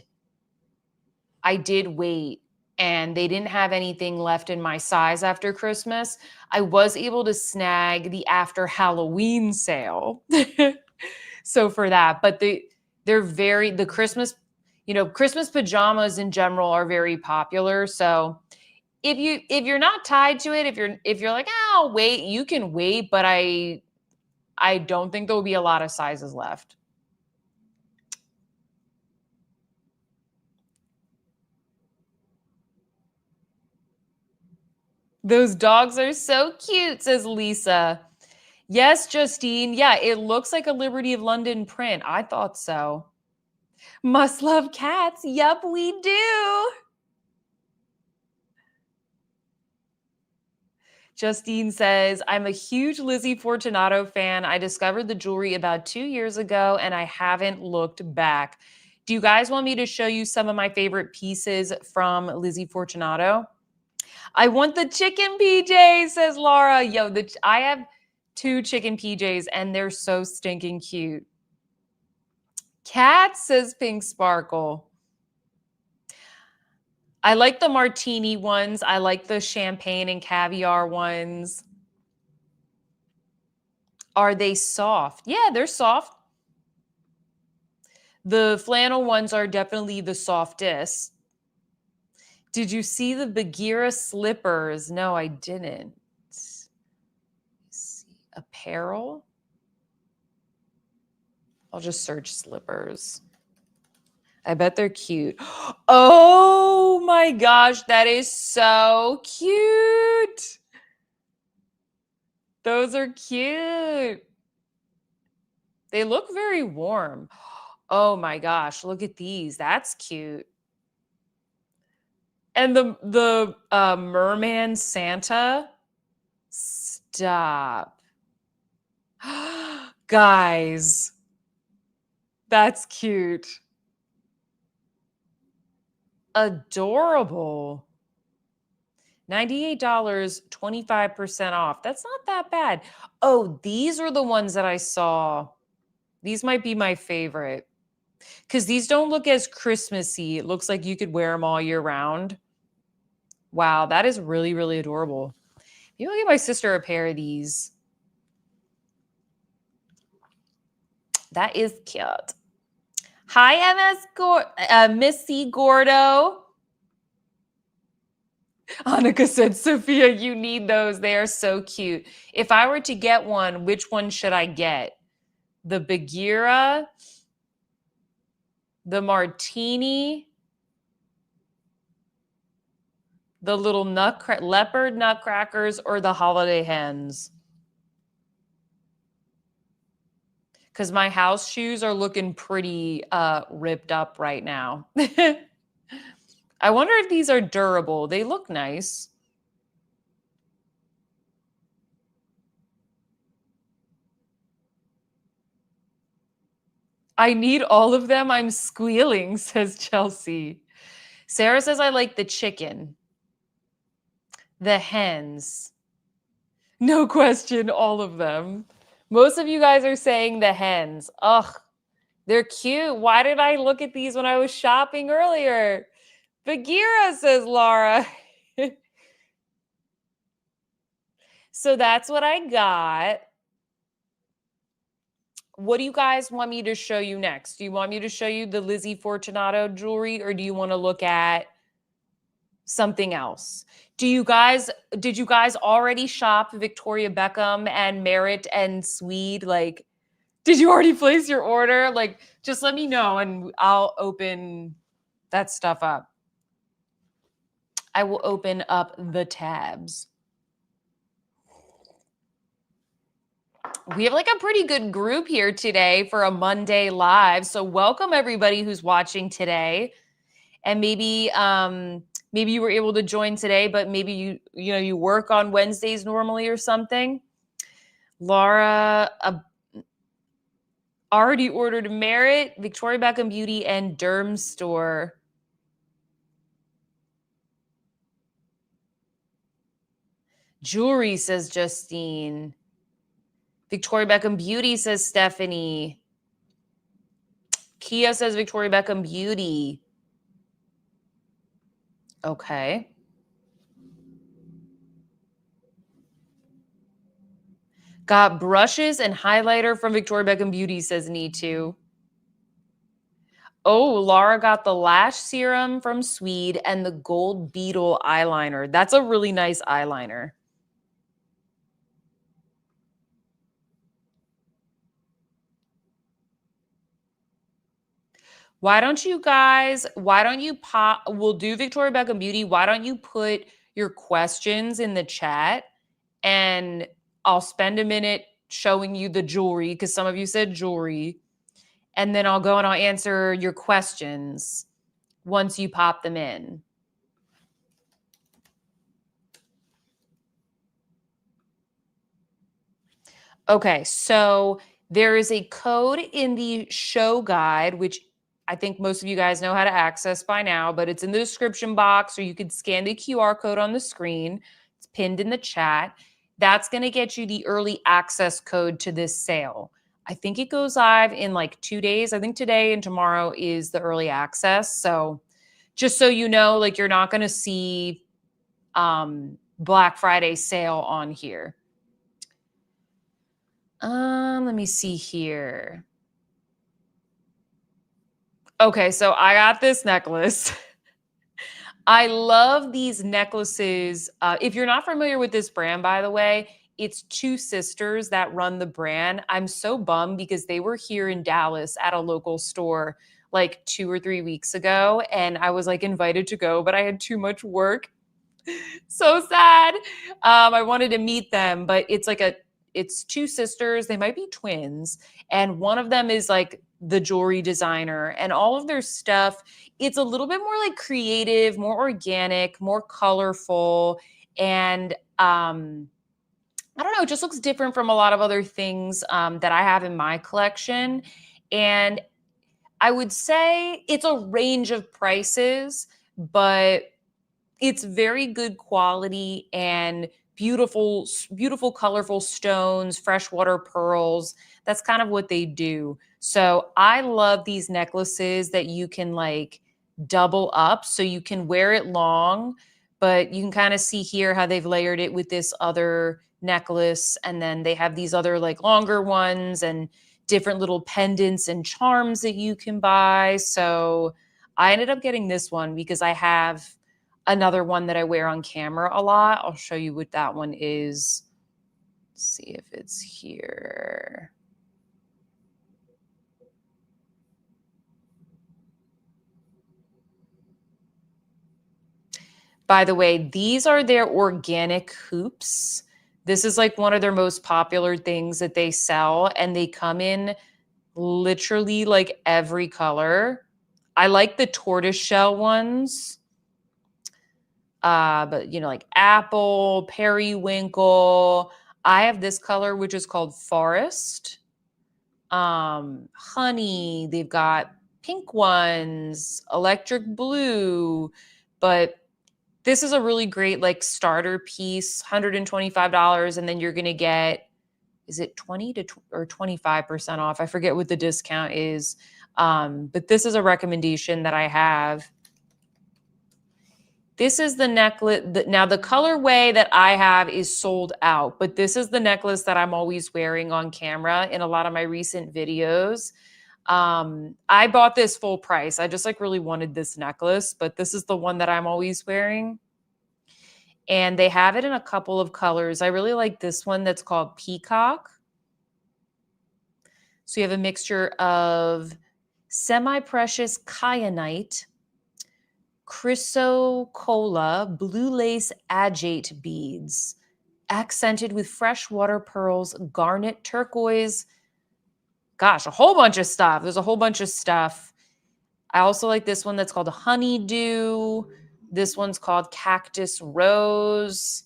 I did wait. And they didn't have anything left in my size after Christmas. I was able to snag the after Halloween sale. So for that, but the Christmas, Christmas pajamas in general are very popular. So if you're not tied to it, if you're like, I'll wait, you can wait, but I don't think there will be a lot of sizes left. Those dogs are so cute, says Lisa. Yes, Justine. Yeah, it looks like a Liberty of London print. I thought so. Must love cats. Yup, we do. Justine says, I'm a huge Lizzie Fortunato fan. I discovered the jewelry about 2 years ago and I haven't looked back. Do you guys want me to show you some of my favorite pieces from Lizzie Fortunato? I want the chicken PJs, says Laura. Yo, I have 2 chicken PJs and they're so stinking cute. Cat, says Pink Sparkle. I like the martini ones. I like the champagne and caviar ones. Are they soft? Yeah, they're soft. The flannel ones are definitely the softest. Did you see the Bagheera slippers? No, I didn't. Let's see. Apparel? I'll just search slippers. I bet they're cute. Oh my gosh, that is so cute. Those are cute. They look very warm. Oh my gosh, look at these. That's cute. And the merman Santa. Stop. Guys, that's cute. Adorable. $98, 25% off. That's not that bad. Oh, these are the ones that I saw. These might be my favorite because these don't look as Christmassy. It looks like you could wear them all year round. Wow, that is really, really adorable. Maybe I'll get my sister a pair of these. That is cute. Hi, Missy Gordo. Annika said, Sophia, you need those. They are so cute. If I were to get one, which one should I get? The Bagheera, the Martini, the little leopard nutcrackers, or the holiday hens? Because my house shoes are looking pretty ripped up right now. I wonder if these are durable. They look nice. I need all of them. I'm squealing, says Chelsea. Sarah says I like the chicken. The hens. No question, all of them. Most of you guys are saying the hens. Ugh, they're cute. Why did I look at these when I was shopping earlier? Bagheera, says Laura. So that's what I got. What do you guys want me to show you next? Do you want me to show you the Lizzie Fortunato jewelry, or do you want to look at something else? Did you guys already shop Victoria Beckham and Merritt and Sweed? Like, did you already place your order? Like, just let me know and I'll open that stuff up. I will open up the tabs. We have like a pretty good group here today for a Monday live. So welcome everybody who's watching today. And maybe maybe you were able to join today, but maybe you work on Wednesdays normally or something. Laura already ordered Merit, Victoria Beckham Beauty, and Derm Store. Jewelry, says Justine. Victoria Beckham Beauty, says Stephanie. Kia says Victoria Beckham Beauty. Okay. Got brushes and highlighter from Victoria Beckham Beauty, says Need to. Oh, Laura got the lash serum from Sweed and the Gold Beetle eyeliner. That's a really nice eyeliner. Why don't you pop, we'll do Victoria Beckham Beauty. Why don't you put your questions in the chat and I'll spend a minute showing you the jewelry because some of you said jewelry. And then I'll go and I'll answer your questions once you pop them in. Okay, so there is a code in the show guide, which I think most of you guys know how to access by now, but it's in the description box, or you could scan the QR code on the screen. It's pinned in the chat. That's going to get you the early access code to this sale. I think it goes live in like 2 days. I think today and tomorrow is the early access. So just so you know, like you're not going to see Black Friday sale on here. Let me see here. Okay, so I got this necklace. I love these necklaces. If you're not familiar with this brand, by the way, it's two sisters that run the brand. I'm so bummed because they were here in Dallas at a local store like 2 or 3 weeks ago, and I was like invited to go, but I had too much work. So sad. I wanted to meet them, but it's two sisters. They might be twins. And one of them is like the jewelry designer, and all of their stuff, it's a little bit more like creative, more organic, more colorful. And I don't know, it just looks different from a lot of other things that I have in my collection. And I would say it's a range of prices, but it's very good quality and beautiful, beautiful, colorful stones, freshwater pearls. That's kind of what they do. So I love these necklaces that you can like double up so you can wear it long, but you can kind of see here how they've layered it with this other necklace. And then they have these other like longer ones and different little pendants and charms that you can buy. So I ended up getting this one because I have another one that I wear on camera a lot. I'll show you what that one is. Let's see if it's here. By the way, these are their organic hoops. This is like one of their most popular things that they sell, and they come in literally like every color. I like the tortoiseshell ones. But like apple, periwinkle. I have this color, which is called forest. honey. They've got pink ones, electric blue, but this is a really great like starter piece, $125, and then you're gonna get, is it 20 to or 25% off? I forget what the discount is. But this is a recommendation that I have. This is the necklace. Now, the colorway that I have is sold out, but this is the necklace that I'm always wearing on camera in a lot of my recent videos. I bought this full price. I just like really wanted this necklace, but this is the one that I'm always wearing. And they have it in a couple of colors. I really like this one that's called Peacock. So you have a mixture of semi-precious kyanite, chrysocolla, blue lace agate beads, accented with freshwater pearls, garnet, turquoise. Gosh, a whole bunch of stuff. There's a whole bunch of stuff. I also like this one that's called Honeydew. This one's called Cactus Rose.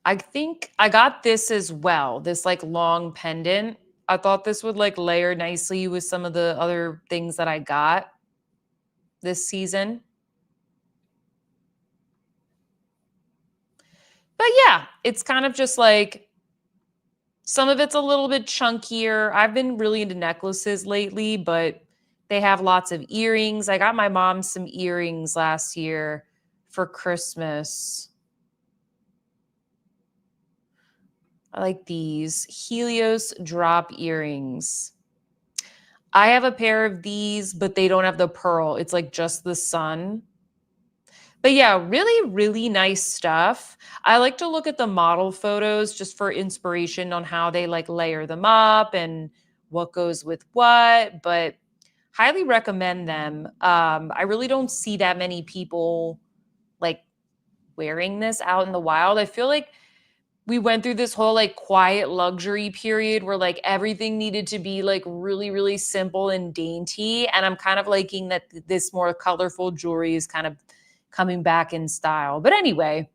I think I got this as well, this like long pendant. I thought this would like layer nicely with some of the other things that I got this season. But yeah, it's kind of just like, some of it's a little bit chunkier. I've been really into necklaces lately, but they have lots of earrings. I got my mom some earrings last year for Christmas. I like these Helios drop earrings. I have a pair of these, but they don't have the pearl. It's like just the sun. But yeah, really, really nice stuff. I like to look at the model photos just for inspiration on how they like layer them up and what goes with what, but highly recommend them. I really don't see that many people like wearing this out in the wild. I feel like we went through this whole like quiet luxury period where like everything needed to be like really, really simple and dainty. And I'm kind of liking that this more colorful jewelry is kind of coming back in style. But anyway,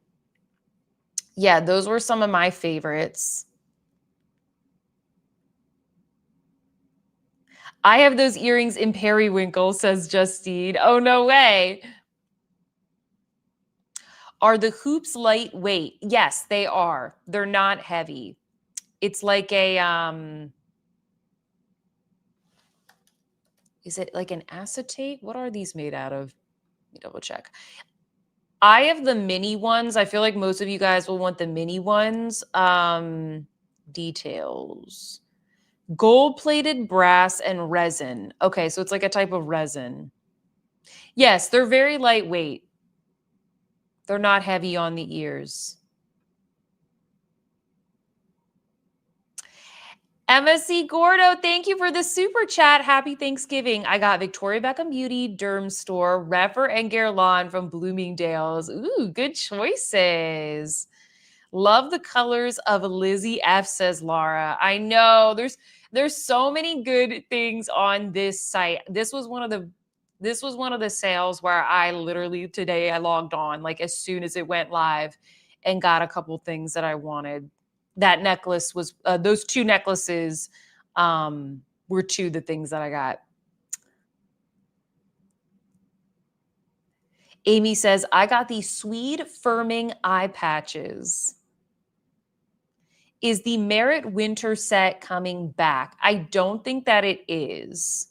yeah, those were some of my favorites. I have those earrings in periwinkle, says Justine. Oh, no way. Are the hoops lightweight? Yes, they are. They're not heavy. It's like a, is it like an acetate? What are these made out of? Let me double check. I have the mini ones. I feel like most of you guys will want the mini ones. Details. Gold-plated brass and resin. Okay, so it's like a type of resin. Yes, they're very lightweight. They're not heavy on the ears. Emma C. Gordo, thank you for the super chat. Happy Thanksgiving. I got Victoria Beckham Beauty, Derm Store, Refer and Guerlain from Bloomingdale's. Ooh, good choices. Love the colors of Lizzie F, says Laura. I know there's so many good things on this site. This was one of the sales where I literally today I logged on like as soon as it went live and got a couple things that I wanted. That necklace was those two necklaces were two of the things that I got. Amy says, I got these Sweed firming eye patches. Is the Merit winter set coming back? I don't think that it is.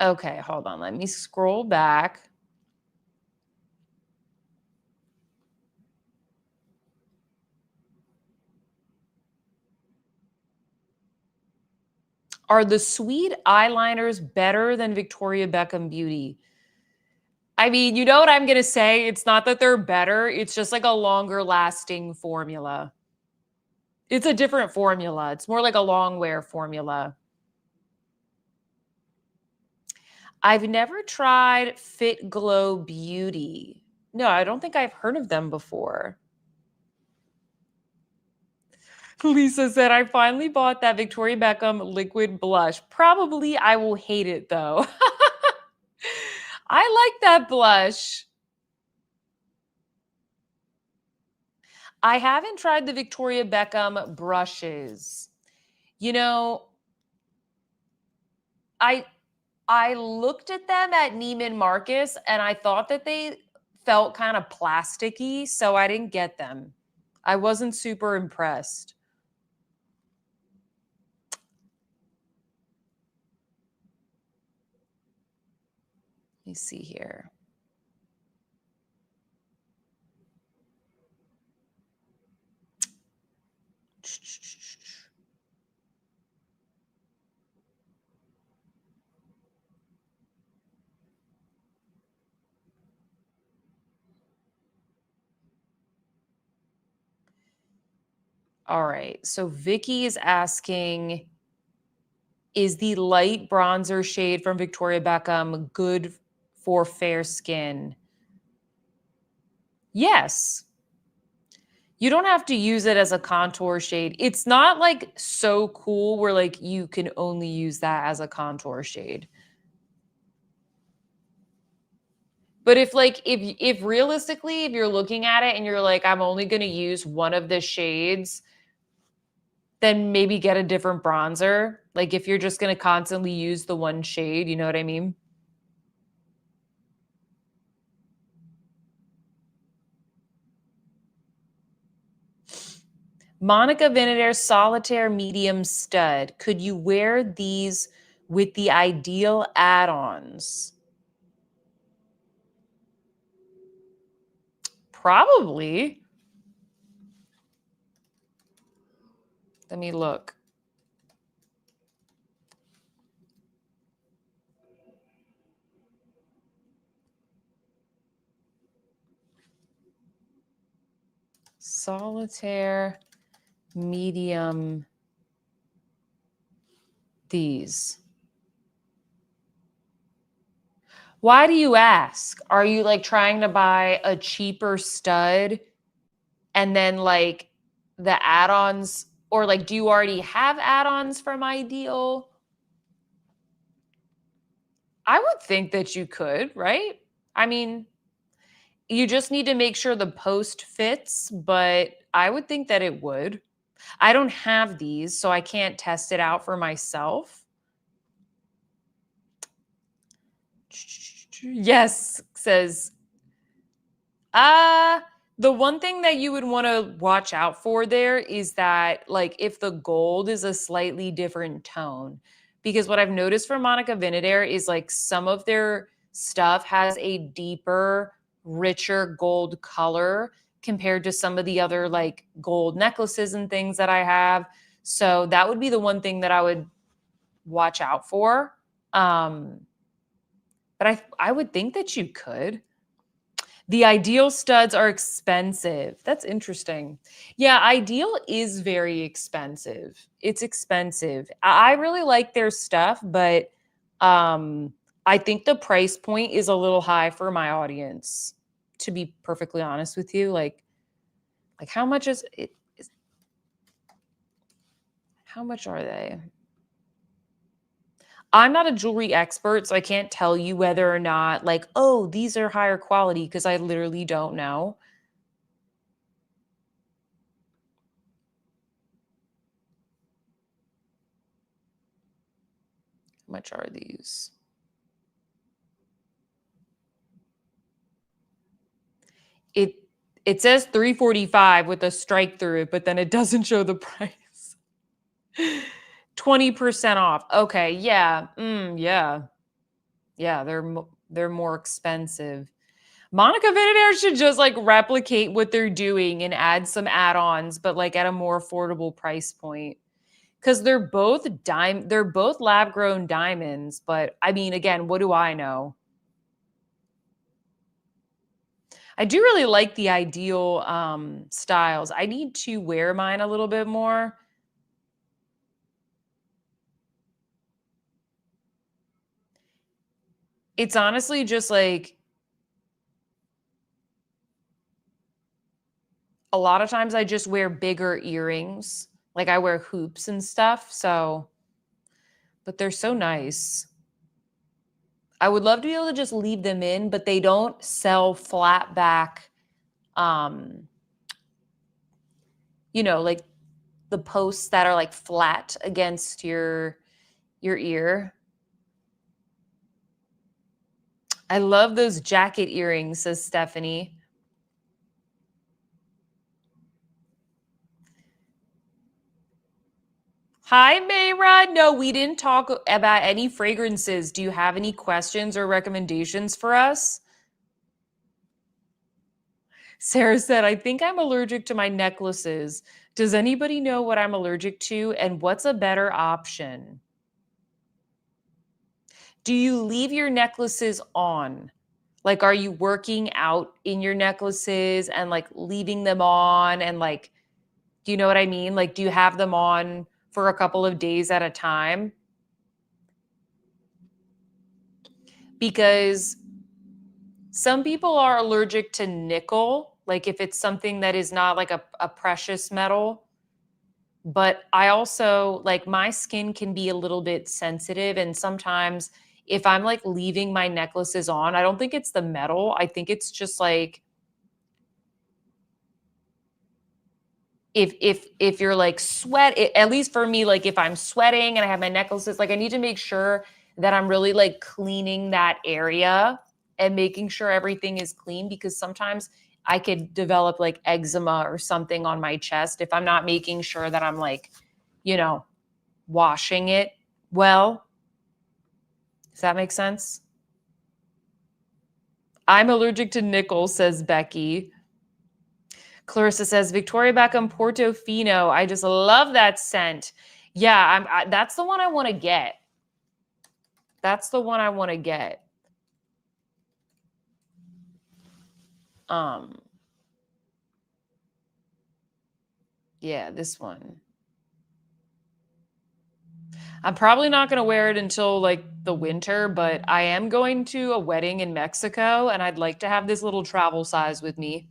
Okay, hold on. Let me scroll back. Are the Sweed eyeliners better than Victoria Beckham Beauty? I mean, you know what I'm going to say? It's not that they're better. It's just like a longer lasting formula. It's a different formula. It's more like a long wear formula. I've never tried Fit Glow Beauty. No, I don't think I've heard of them before. Lisa said, I finally bought that Victoria Beckham liquid blush. Probably I will hate it though. I like that blush. I haven't tried the Victoria Beckham brushes. You know, I looked at them at Neiman Marcus and I thought that they felt kind of plasticky, so I didn't get them. I wasn't super impressed. Let me see here. All right. So Vicky is asking, is the light bronzer shade from Victoria Beckham good for fair skin? Yes. You don't have to use it as a contour shade. It's not like so cool where like you can only use that as a contour shade. But if realistically, if you're looking at it and you're like, I'm only going to use one of the shades, then maybe get a different bronzer. Like if you're just going to constantly use the one shade, you know what I mean? Monica Vinader's Solitaire Medium Stud. Could you wear these with the ideal add-ons? Probably. Let me look. Solitaire Medium. These. Why do you ask? Are you like trying to buy a cheaper stud and then like the add-ons, or like do you already have add-ons from Ideal? I would think that you could, right? I mean, you just need to make sure the post fits, but I would think that it would. I don't have these, so I can't test it out for myself. Yes, says the one thing that you would want to watch out for there is that like if the gold is a slightly different tone, because what I've noticed from Monica Vinader is like some of their stuff has a deeper, richer gold color compared to some of the other like gold necklaces and things that I have. So that would be the one thing that I would watch out for. But I would think that you could. The Ideal studs are expensive. That's interesting. Yeah, Ideal is very expensive. It's expensive. I really like their stuff, but I think the price point is a little high for my audience, to be perfectly honest with you. Like how much is it? How much are they? I'm not a jewelry expert, so I can't tell you whether or not like, oh, these are higher quality because I literally don't know. How much are these? It says $345 with a strike through it, but then it doesn't show the price. 20% off. Okay, yeah. Yeah. Yeah, they're more expensive. Monica Vinader should just like replicate what they're doing and add some add-ons, but like at a more affordable price point. Because they're both lab-grown diamonds, but I mean, again, what do I know? I do really like the Ideal styles. I need to wear mine a little bit more. It's honestly just like a lot of times I just wear bigger earrings. Like I wear hoops and stuff. So, but they're so nice. I would love to be able to just leave them in, but they don't sell flat back you know, like the posts that are like flat against your ear. I love those jacket earrings, says Stephanie. Hi, Mayra. No, we didn't talk about any fragrances. Do you have any questions or recommendations for us? Sarah said, I think I'm allergic to my necklaces. Does anybody know what I'm allergic to and what's a better option? Do you leave your necklaces on? Like, are you working out in your necklaces and like leaving them on? And like, do you know what I mean? Like, do you have them on for a couple of days at a time? Because some people are allergic to nickel, like if it's something that is not like a precious metal. But I also like my skin can be a little bit sensitive. And sometimes if I'm like leaving my necklaces on, I don't think it's the metal. I think it's just like if you're like at least for me, like if I'm sweating and I have my necklaces, like I need to make sure that I'm really like cleaning that area and making sure everything is clean, because sometimes I could develop like eczema or something on my chest if I'm not making sure that I'm like, you know, washing it well. Does that make sense? I'm allergic to nickel, says Becky. Clarissa says, Victoria Beckham Portofino. I just love that scent. Yeah, that's the one I want to get. That's the one I want to get. Yeah, this one. I'm probably not going to wear it until like the winter, but I am going to a wedding in Mexico and I'd like to have this little travel size with me.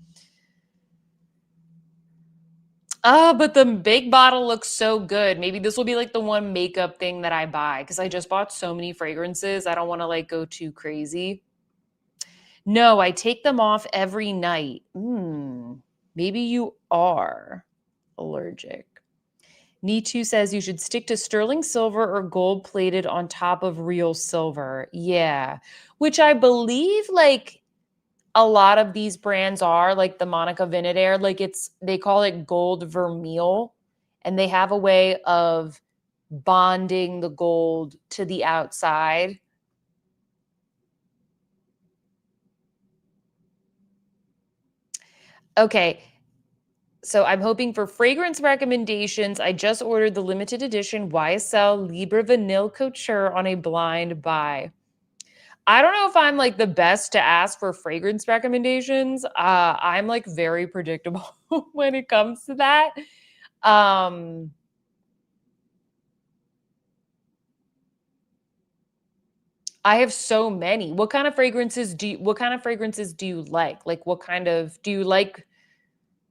Oh, but the big bottle looks so good. Maybe this will be like the one makeup thing that I buy because I just bought so many fragrances. I don't want to like go too crazy. No, I take them off every night. Maybe you are allergic. Nitu says you should stick to sterling silver or gold plated on top of real silver. Yeah, which I believe like a lot of these brands are, like the Monica Vinader, like they call it gold vermeil, and they have a way of bonding the gold to the outside. Okay, so I'm hoping for fragrance recommendations. I just ordered the limited edition YSL Libre Vanille Couture on a blind buy. I don't know if I'm like the best to ask for fragrance recommendations. I'm like very predictable when it comes to that. Um, I have so many. What kind of fragrances do you like? Like do you like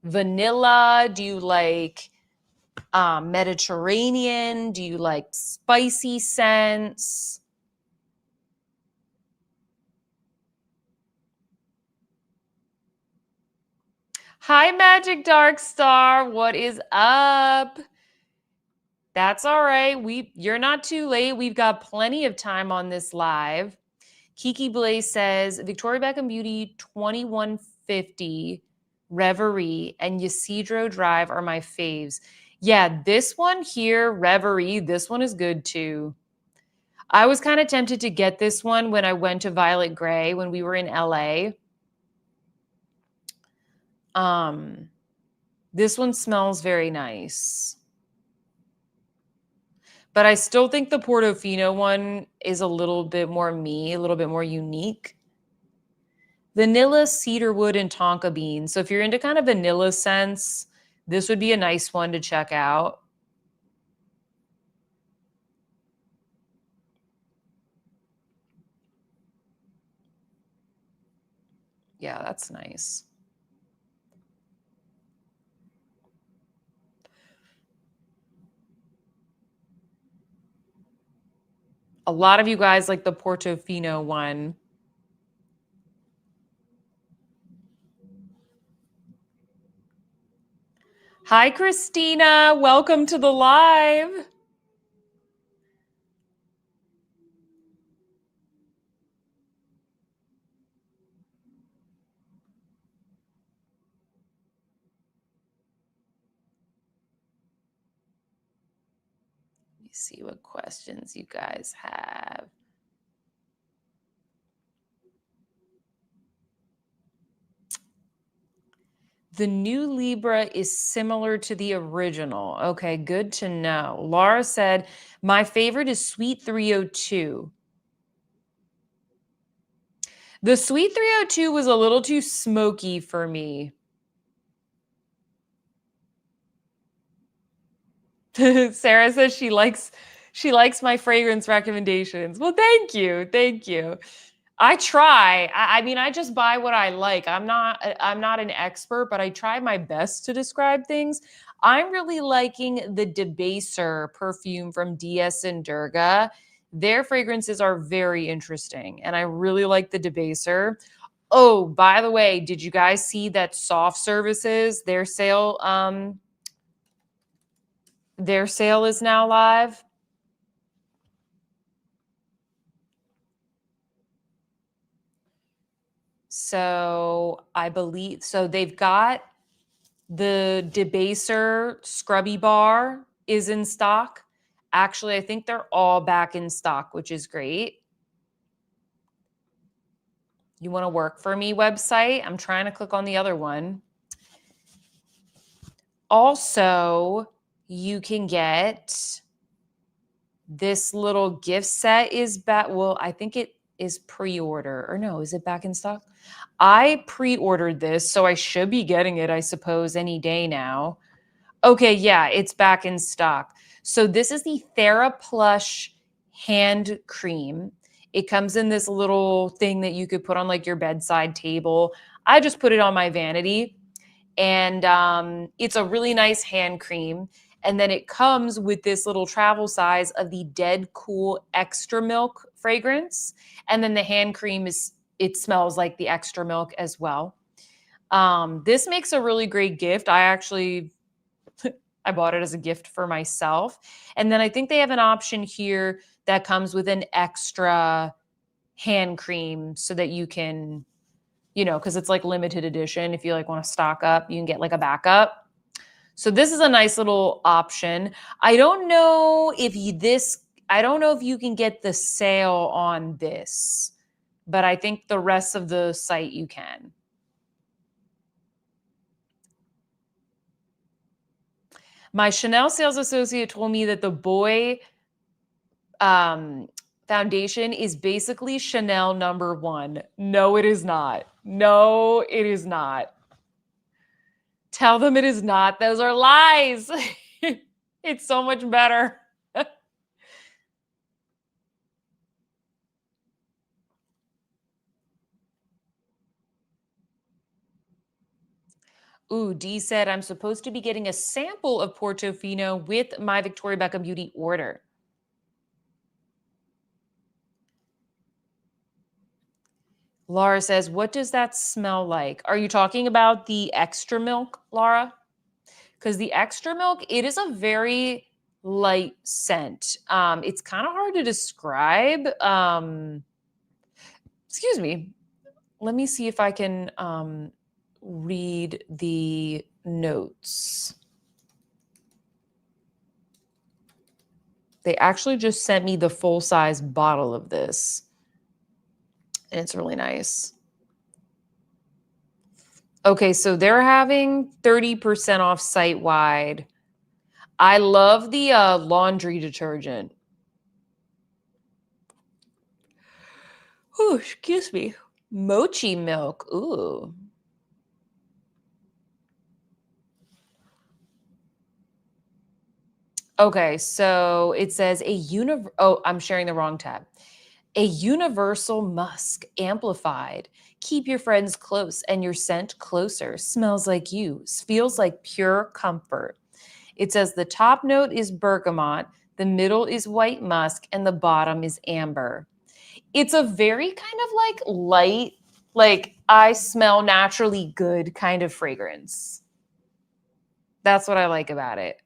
vanilla? Do you like Mediterranean? Do you like spicy scents? Hi, Magic Dark Star. What is up? That's all right. You're not too late. We've got plenty of time on this live. Kiki Blaze says Victoria Beckham Beauty 2150, Reverie, and Ysidro Drive are my faves. Yeah, this one here, Reverie, this one is good too. I was kind of tempted to get this one when I went to Violet Grey when we were in LA. This one smells very nice. But I still think the Portofino one is a little bit more me, a little bit more unique. Vanilla, cedarwood, and tonka bean. So if you're into kind of vanilla scents, this would be a nice one to check out. Yeah, that's nice. A lot of you guys like the Portofino one. Hi, Christina. Welcome to the live. Let me see what questions you guys have. The new Libra is similar to the original. Okay, good to know. Laura said, my favorite is Sweet 302. The Sweet 302 was a little too smoky for me. Sarah says she likes my fragrance recommendations. Well, thank you. Thank you. I try. I mean, I just buy what I like. I'm not an expert, but I try my best to describe things. I'm really liking the Debaser perfume from DS and Durga. Their fragrances are very interesting, and I really like the Debaser. Oh, by the way, did you guys see that Soft Services, their sale is now live? So I believe so they've got the Debaser Scrubby Bar is in stock. Actually, I think they're all back in stock, which is great. You want to work for me website? I'm trying to click on the other one. Also, you can get this little gift set is back. Well, I think it is pre-order, or no, is it back in stock? I pre-ordered this, so I should be getting it, I suppose, any day now. Okay, yeah, it's back in stock. So this is the TheraPlush hand cream. It comes in this little thing that you could put on like your bedside table. I just put it on my vanity, and it's a really nice hand cream. And then it comes with this little travel size of the Dead Cool Extra Milk fragrance. And then the hand cream it smells like the extra milk as well. This makes a really great gift. I bought it as a gift for myself. And then I think they have an option here that comes with an extra hand cream so that you can, because it's like limited edition. If you like want to stock up, you can get like a backup. So this is a nice little option. I don't know if you can get the sale on this, but I think the rest of the site you can. My Chanel sales associate told me that the Boy foundation is basically Chanel #1. No, it is not. No, it is not. Tell them it is not. Those are lies. It's so much better. Ooh, Dee said, I'm supposed to be getting a sample of Portofino with my Victoria Beckham Beauty order. Laura says, what does that smell like? Are you talking about the extra milk, Laura? Because the extra milk, it is a very light scent. It's kind of hard to describe. Excuse me. Let me see if I can read the notes. They actually just sent me the full-size bottle of this, and it's really nice. Okay, so they're having 30% off site-wide. I love the laundry detergent. Oh, excuse me. Mochi milk. Ooh. Okay, so it says I'm sharing the wrong tab. A universal musk amplified. Keep your friends close and your scent closer. Smells like you. Feels like pure comfort. It says the top note is bergamot, the middle is white musk, and the bottom is amber. It's a very kind of like light, like I smell naturally good kind of fragrance. That's what I like about it.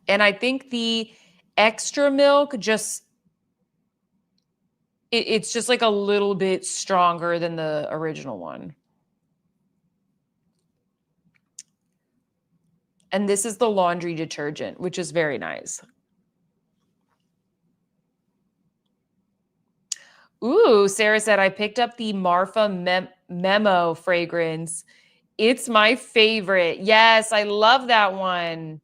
And I think the extra milk just it's just like a little bit stronger than the original one. And this is the laundry detergent, which is very nice. Ooh, Sarah said, I picked up the Marfa Memo fragrance. It's my favorite. Yes, I love that one.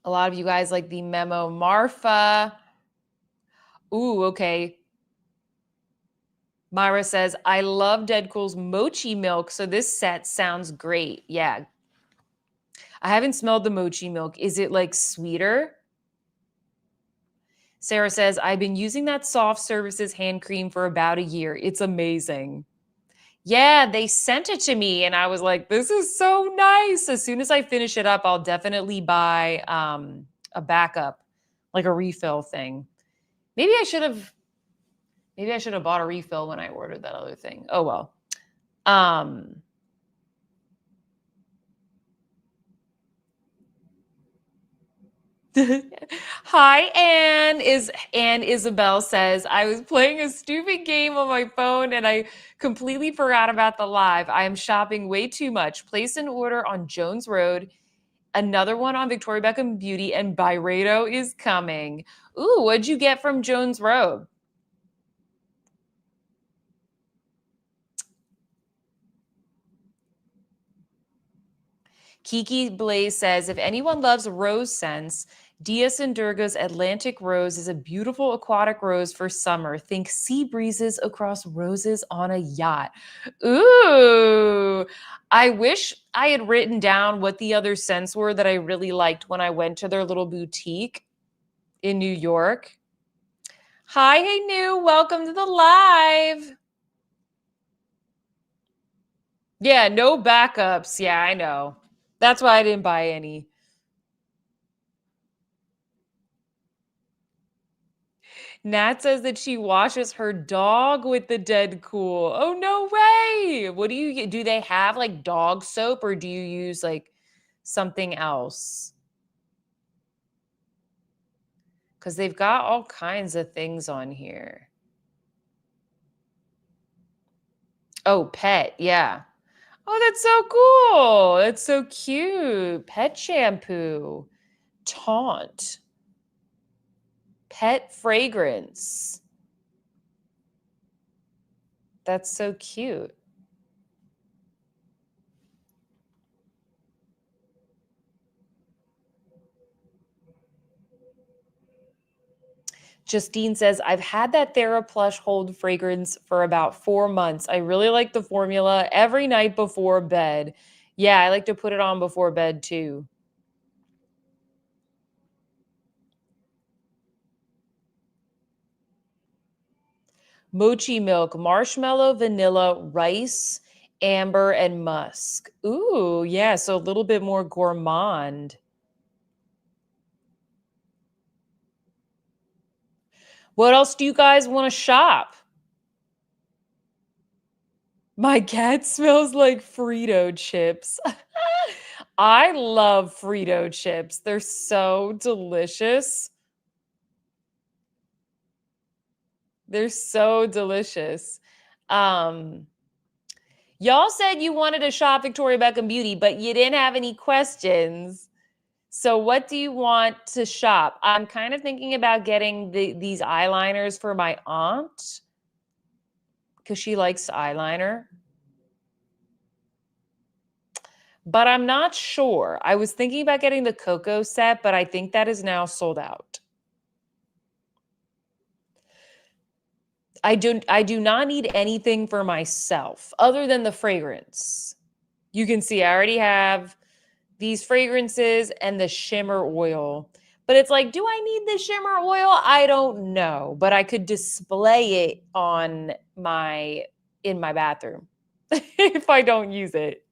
A lot of you guys like the Memo Marfa. Ooh, okay. Myra says, I love Deadpool's mochi milk, so this set sounds great. Yeah. I haven't smelled the mochi milk. Is it like sweeter? Sarah says, I've been using that Soft Services hand cream for about a year. It's amazing. Yeah, they sent it to me and I was like, this is so nice. As soon as I finish it up, I'll definitely buy a backup, like a refill thing. Maybe I should have bought a refill when I ordered that other thing. Oh well. Um Hi, Anne Isabel says, I was playing a stupid game on my phone and I completely forgot about the live. I am shopping way too much. Place an order on Jones Road, another one on Victoria Beckham Beauty, and Byredo is coming. Ooh, what'd you get from Jones Road? Kiki Blaze says, if anyone loves rose scents, Dias and Durga's Atlantic Rose is a beautiful aquatic rose for summer. Think sea breezes across roses on a yacht. Ooh, I wish I had written down what the other scents were that I really liked when I went to their little boutique in New York. Hi, hey, new, welcome to the live. Yeah, no backups. Yeah, I know. That's why I didn't buy any. Nat says that she washes her dog with the dead cool. Oh, no way. What do you get? Do they have like dog soap or do you use like something else? Because they've got all kinds of things on here. Oh, pet. Yeah. Oh, that's so cool. That's so cute. Pet shampoo. Taunt. Pet fragrance. That's so cute. Justine says, I've had that TheraPlush Hold fragrance for about 4 months. I really like the formula every night before bed. Yeah, I like to put it on before bed too. Mochi milk, marshmallow, vanilla, rice, amber, and musk. Ooh, yeah, so a little bit more gourmand. What else do you guys want to shop? My cat smells like Frito chips. I love Frito chips. They're so delicious. They're so delicious. Um, y'all said you wanted to shop Victoria Beckham Beauty, but you didn't have any questions. So what do you want to shop? I'm kind of thinking about getting these eyeliners for my aunt because she likes eyeliner. But I'm not sure. I was thinking about getting the Cocoa set, but I think that is now sold out. I do not need anything for myself other than the fragrance. You can see I already have these fragrances and the shimmer oil. But it's like, do I need the shimmer oil? I don't know, but I could display it on in my bathroom if I don't use it.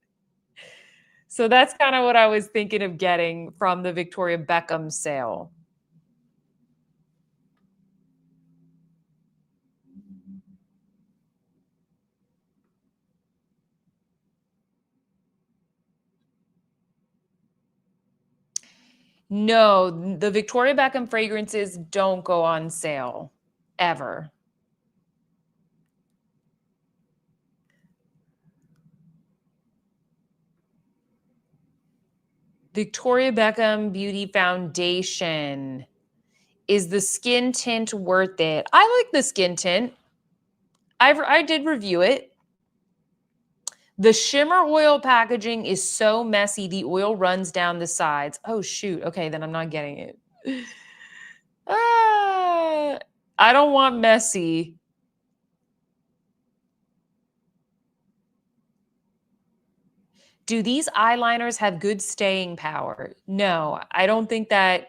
So that's kind of what I was thinking of getting from the Victoria Beckham sale. No, the Victoria Beckham fragrances don't go on sale ever. Victoria Beckham Beauty Foundation. Is the skin tint worth it? I like the skin tint. I did review it. The shimmer oil packaging is so messy. The oil runs down the sides. Oh, shoot. Okay, then I'm not getting it. Ah, I don't want messy. Do these eyeliners have good staying power? No, I don't think that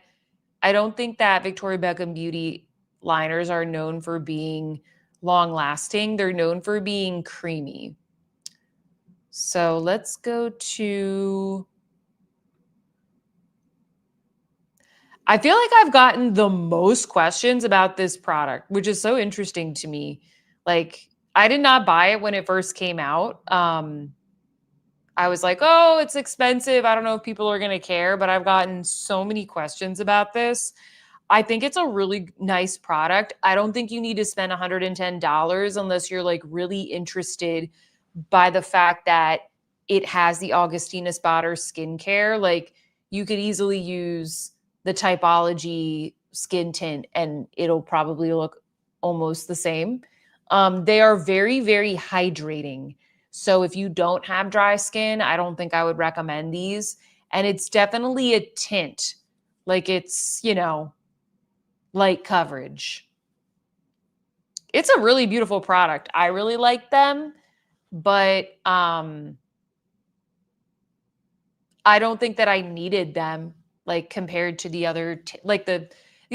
Victoria Beckham beauty liners are known for being long lasting. They're known for being creamy. So let's go to, I feel like I've gotten the most questions about this product, which is so interesting to me. Like, I did not buy it when it first came out. I was like, oh, it's expensive. I don't know if people are going to care, but I've gotten so many questions about this. I think it's a really nice product. I don't think you need to spend $110 unless you're like really interested by the fact that it has the Augustina Spotter skincare. Like, you could easily use the Typology skin tint and it'll probably look almost the same. They are very, very hydrating. So if you don't have dry skin, I don't think I would recommend these. And it's definitely a tint. Like, it's, light coverage. It's a really beautiful product. I really like them, but I don't think that I needed them, like, compared to the other like the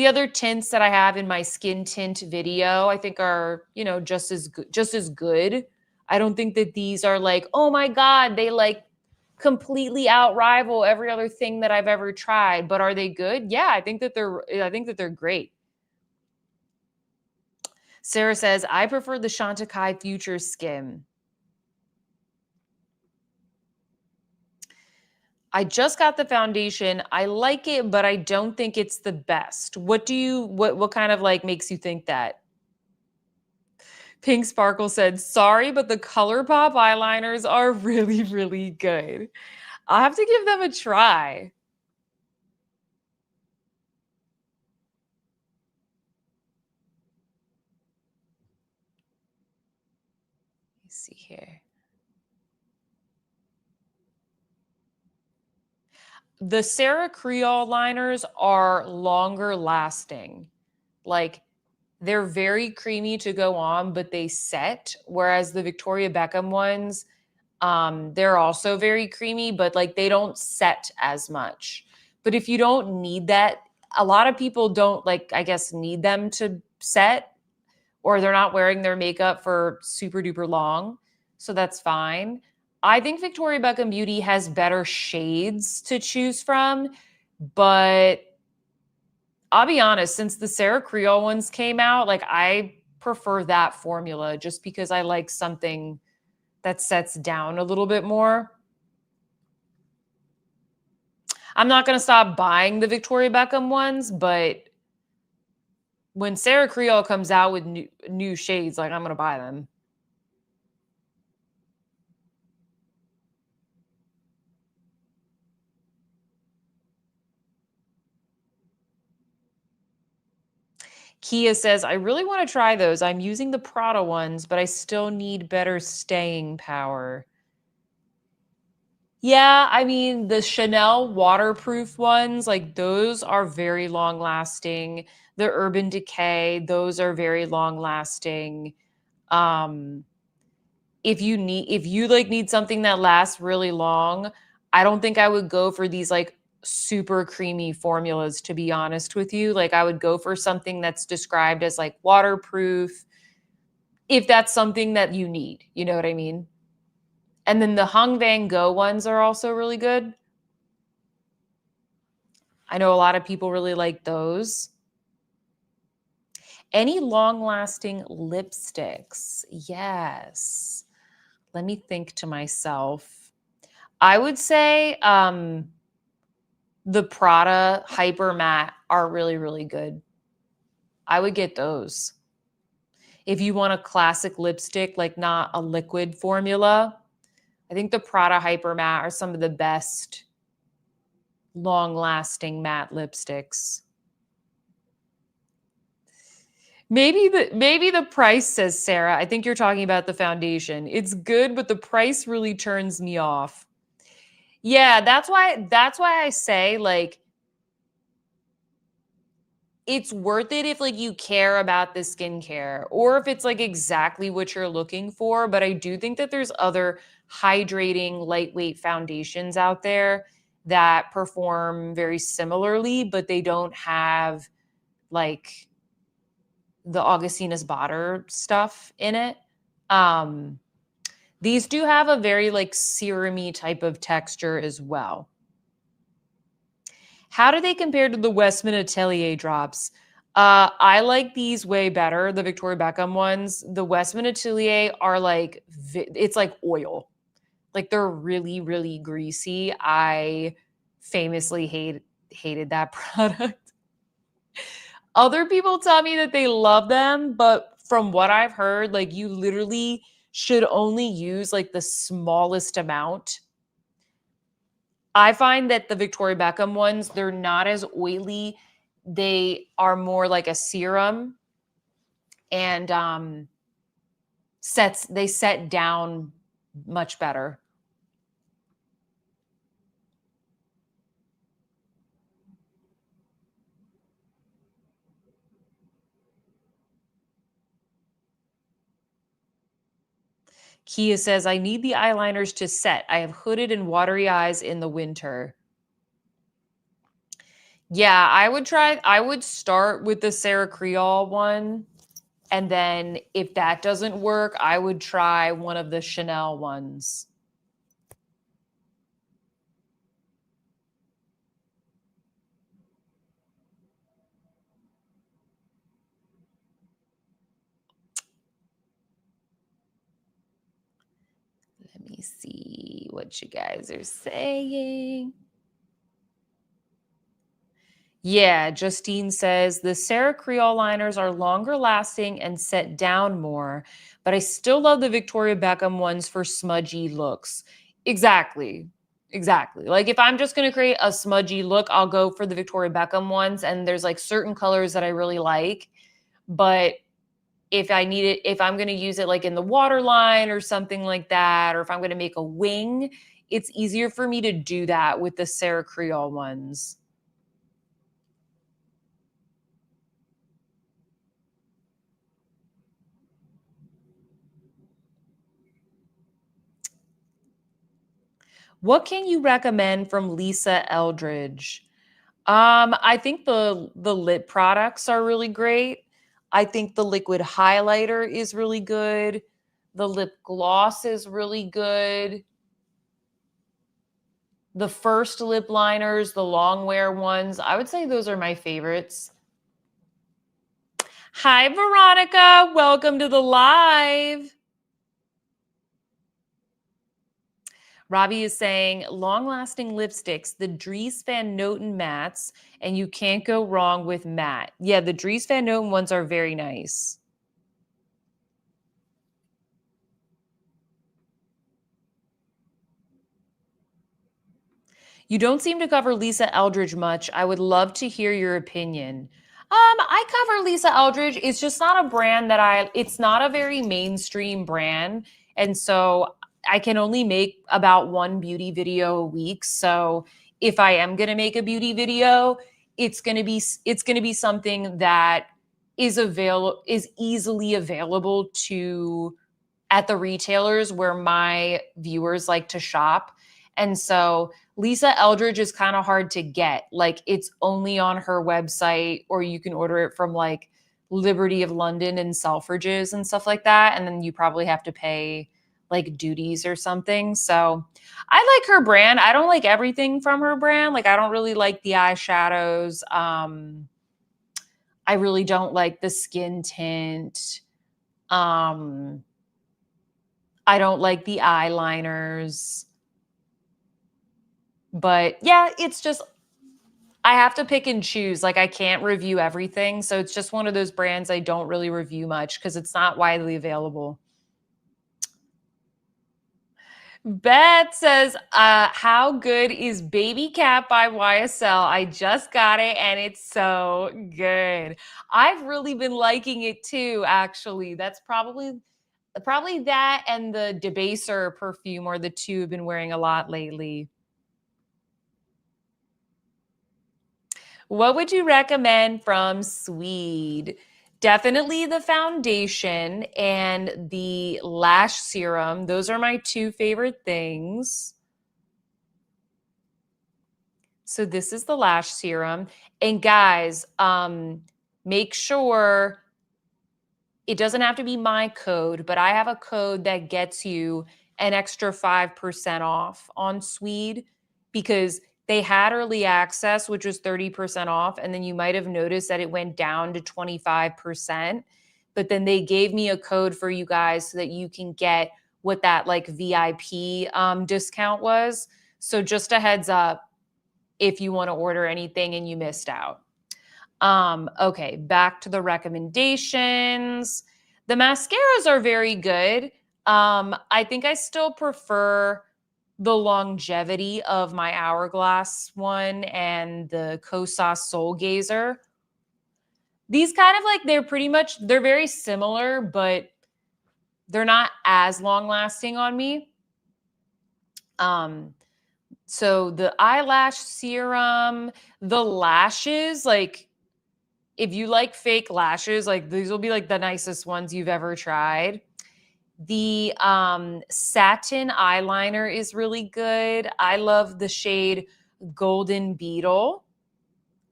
other tints that I have in my skin tint video. I think are, just as good, I don't think that these are like, oh my god, they like completely outrival every other thing that I've ever tried. But are they good? Yeah, I think that they're great. Sarah says, I prefer the Chantecaille Future Skin. I just got the foundation. I like it, but I don't think it's the best. What kind of like makes you think that? Pink Sparkle said, sorry, but the ColourPop eyeliners are really, really good. I'll have to give them a try. Let me see here. The Sarah Creole liners are longer lasting. Like, they're very creamy to go on, but they set. Whereas the Victoria Beckham ones, they're also very creamy, but like they don't set as much. But if you don't need that, a lot of people don't, like, I guess, need them to set, or they're not wearing their makeup for super duper long. So that's fine. I think Victoria Beckham Beauty has better shades to choose from, but I'll be honest, since the Sarah Creole ones came out, like, I prefer that formula just because I like something that sets down a little bit more. I'm not going to stop buying the Victoria Beckham ones, but when Sarah Creole comes out with new shades, like, I'm going to buy them. Kia says, I really want to try those. I'm using the Prada ones, but I still need better staying power. Yeah, I mean, the Chanel waterproof ones, like, those are very long lasting. The Urban Decay, those are very long lasting. Um, if you like need something that lasts really long, I don't think I would go for these like super creamy formulas, to be honest with you. Like, I would go for something that's described as like waterproof, if that's something that you need, you know what I mean? And then the Hung Van Go ones are also really good. I know a lot of people really like those. Any long-lasting lipsticks? Yes. Let me think to myself. I would say the Prada Hyper Matte are really, really good. I would get those. If you want a classic lipstick, like not a liquid formula, I think the Prada Hyper Matte are some of the best long-lasting matte lipsticks. Maybe the price, says Sarah. I think you're talking about the foundation. It's good, but the price really turns me off. Yeah, that's why I say like it's worth it if like you care about the skincare or if it's like exactly what you're looking for, but I do think that there's other hydrating lightweight foundations out there that perform very similarly, but they don't have like the Augustinus Bader stuff in it. These do have a very like serum-y type of texture as well. How do they compare to the Westman Atelier drops? I like these way better, the Victoria Beckham ones. The Westman Atelier are like, it's like oil. Like they're really, really greasy. I famously hated that product. Other people tell me that they love them, but from what I've heard, like you literally should only use like the smallest amount. I find that the Victoria Beckham ones, they're not as oily. They are more like a serum and they set down much better. Kia says, I need the eyeliners to set. I have hooded and watery eyes in the winter. Yeah, I would start with the Sarah Creole one. And then if that doesn't work, I would try one of the Chanel ones. Let me see what you guys are saying. Yeah, Justine says the Sarah Creole liners are longer lasting and set down more, but I still love the Victoria Beckham ones for smudgy looks. Exactly. Exactly. Like if I'm just going to create a smudgy look, I'll go for the Victoria Beckham ones and there's like certain colors that I really like, but if I need it, if I'm going to use it like in the waterline or something like that, or if I'm going to make a wing, it's easier for me to do that with the Sarah Creole ones. What can you recommend from Lisa Eldridge? I think the lip products are really great. I think the liquid highlighter is really good. The lip gloss is really good. The first lip liners, the long wear ones, I would say those are my favorites. Hi, Veronica. Welcome to the live. Robbie is saying long-lasting lipsticks, the Dries Van Noten mattes, and you can't go wrong with matte. Yeah, the Dries Van Noten ones are very nice. You don't seem to cover Lisa Eldridge much. I would love to hear your opinion. I cover Lisa Eldridge. It's just not a brand that it's not a very mainstream brand. And so I can only make about one beauty video a week. So if I am going to make a beauty video, it's going to be something that is easily available to at the retailers where my viewers like to shop. And so Lisa Eldridge is kind of hard to get. Like it's only on her website, or you can order it from like Liberty of London and Selfridges and stuff like that. And then you probably have to pay like duties or something. So I like her brand. I don't like everything from her brand. Like I don't really like the eyeshadows. I really don't like the skin tint. I don't like the eyeliners. But yeah, it's just, I have to pick and choose. Like I can't review everything. So it's just one of those brands I don't really review much because it's not widely available. Beth says, how good is Baby Cat by YSL? I just got it and it's so good. I've really been liking it too, actually. That's probably that and the Debaser perfume are the two I've been wearing a lot lately. What would you recommend from Sweed? Definitely the foundation and the lash serum. Those are my two favorite things. So this is the lash serum. And guys, make sure it doesn't have to be my code, but I have a code that gets you an extra 5% off on Sweed because they had early access, which was 30% off. And then you might have noticed that it went down to 25%. But then they gave me a code for you guys so that you can get what that like VIP discount was. So just a heads up if you want to order anything and you missed out. Okay, back to the recommendations. The mascaras are very good. I think I still prefer the longevity of my Hourglass one and the Kosas Soul Gazer. These kind of like, they're very similar, but they're not as long lasting on me. So the eyelash serum, the lashes, like if you like fake lashes, like these will be like the nicest ones you've ever tried. The satin eyeliner is really good. I love the shade Golden Beetle.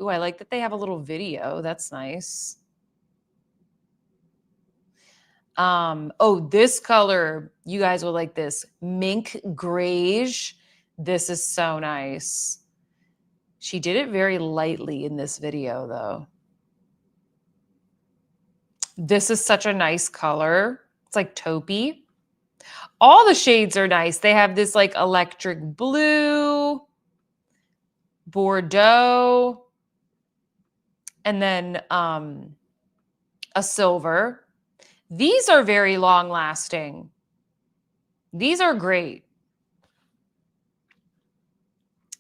Ooh, I like that they have a little video. That's nice. Oh, this color, you guys will like this. Mink Greige. This is so nice. She did it very lightly in this video, though. This is such a nice color. It's like taupey. All the shades are nice. They have this like electric blue, Bordeaux, and then a silver. These are very long lasting. These are great.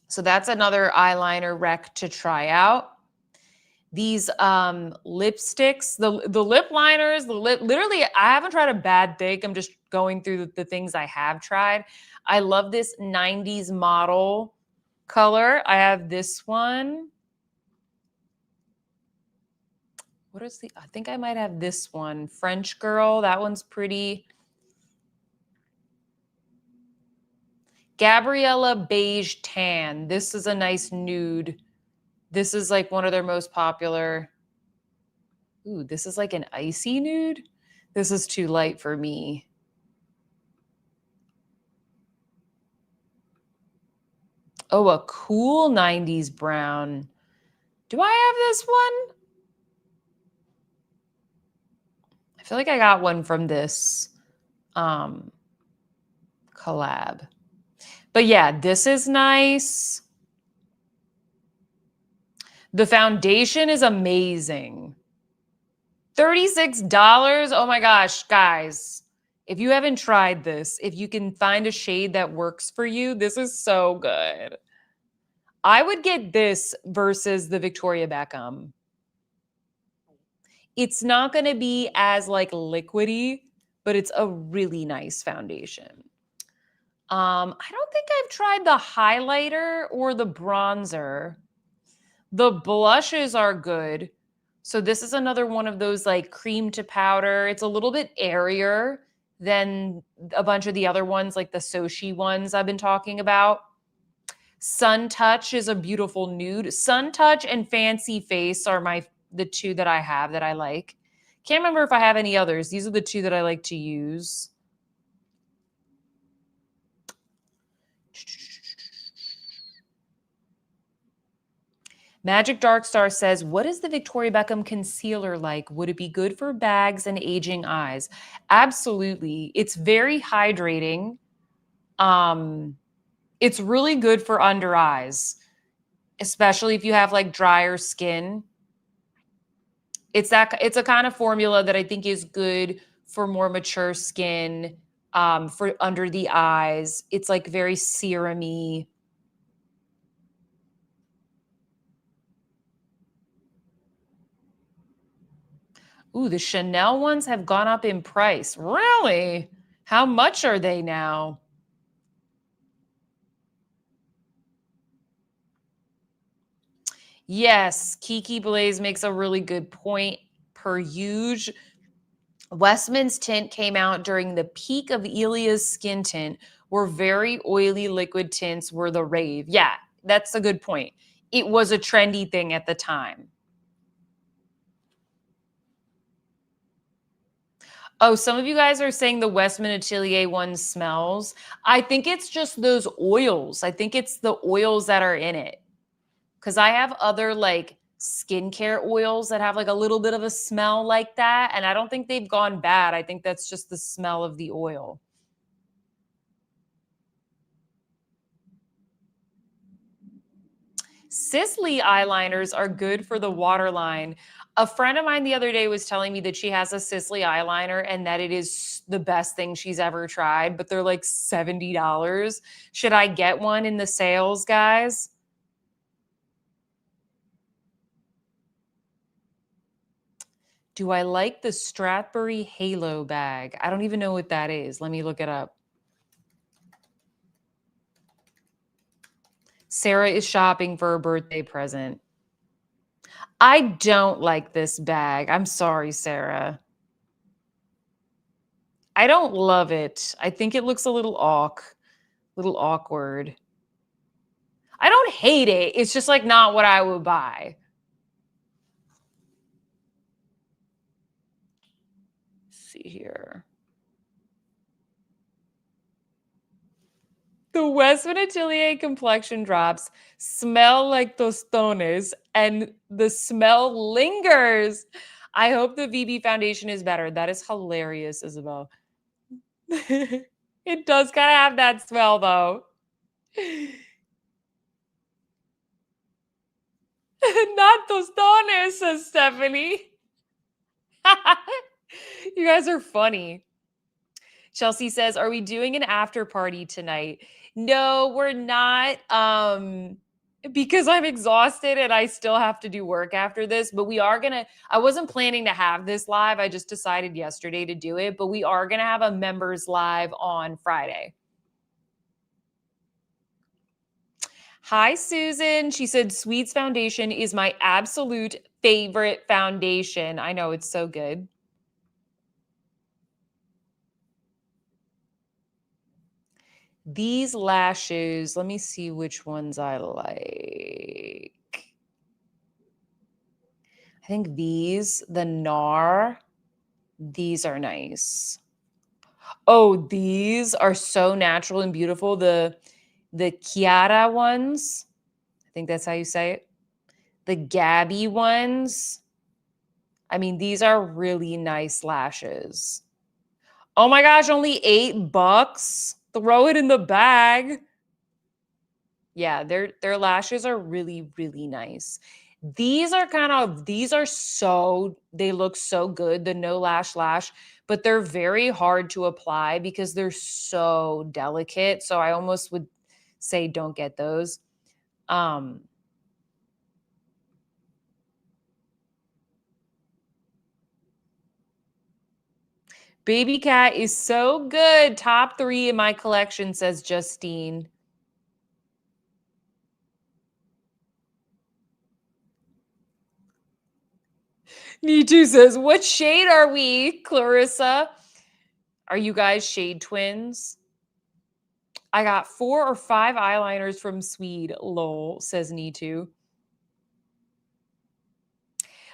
So that's another eyeliner rec to try out. These lipsticks, the lip liners, literally, I haven't tried a bad thing. I'm just going through the things I have tried. I love this 90s model color. I have this one. What is I think I might have this one. French Girl. That one's pretty. Gabriella Beige Tan. This is a nice nude. This is like one of their most popular. Ooh, this is like an icy nude. This is too light for me. Oh, a cool 90s brown. Do I have this one? I feel like I got one from this collab. But yeah, this is nice. The foundation is amazing. $36. Oh my gosh, guys. If you haven't tried this, if you can find a shade that works for you, this is so good. I would get this versus the Victoria Beckham. It's not going to be as like liquidy, but it's a really nice foundation. I don't think I've tried the highlighter or the bronzer. The blushes are good. So this is another one of those like cream to powder. It's a little bit airier than a bunch of the other ones, like the Sochi ones I've been talking about. Sun Touch is a beautiful nude. Sun Touch and Fancy Face are the two that I have that I like. Can't remember if I have any others. These are the two that I like to use. Magic Dark Star says, what is the Victoria Beckham concealer like? Would it be good for bags and aging eyes? Absolutely. It's very hydrating. It's really good for under eyes, especially if you have like drier skin. It's a kind of formula that I think is good for more mature skin, for under the eyes. It's like very serum-y. Ooh, the Chanel ones have gone up in price. Really? How much are they now? Yes, Kiki Blaze makes a really good point. Per usual, Westman's tint came out during the peak of Elia's skin tint, where very oily liquid tints were the rave. Yeah, that's a good point. It was a trendy thing at the time. Oh, some of you guys are saying the Westman Atelier one smells. I think it's just those oils. I think it's the oils that are in it. Because I have other like skincare oils that have like a little bit of a smell like that. And I don't think they've gone bad. I think that's just the smell of the oil. Sisley eyeliners are good for the waterline. A friend of mine the other day was telling me that she has a Sisley eyeliner and that it is the best thing she's ever tried, but they're like $70. Should I get one in the sales, guys? Do I like the Strathberry Halo bag? I don't even know what that is. Let me look it up. Sarah is shopping for a birthday present. I don't like this bag. I'm sorry, Sarah. I don't love it. I think it looks a little awkward. I don't hate it. It's just like not what I would buy. Let's see here. The Westman Atelier complexion drops smell like tostones and the smell lingers. I hope the VB foundation is better. That is hilarious, Isabel. It does kind of have that smell though. Not tostones, says Stephanie. You guys are funny. Chelsea says, "Are we doing an after party tonight?" No, we're not. Because I'm exhausted and I still have to do work after this, but we are gonna. I wasn't planning to have this live. I just decided yesterday to do it, but we are gonna have a members live on Friday. Hi, Susan. She said, Sweet's foundation is my absolute favorite foundation. I know, it's so good. These lashes, let me see which ones I like. I think these, the NAR, these are nice. Oh, these are so natural and beautiful. The Chiara ones, I think that's how you say it. The Gabby ones. I mean, these are really nice lashes. Oh my gosh, only $8. Throw it in the bag. Yeah, their lashes are really, really nice. These are so, they look so good, the no lash, but they're very hard to apply because they're so delicate. So I almost would say don't get those. Baby Cat is so good. Top 3 in my collection, says Justine. Nitu says, what shade are we, Clarissa? Are you guys shade twins? I got 4 or 5 eyeliners from Sweed, lol, says Nitu.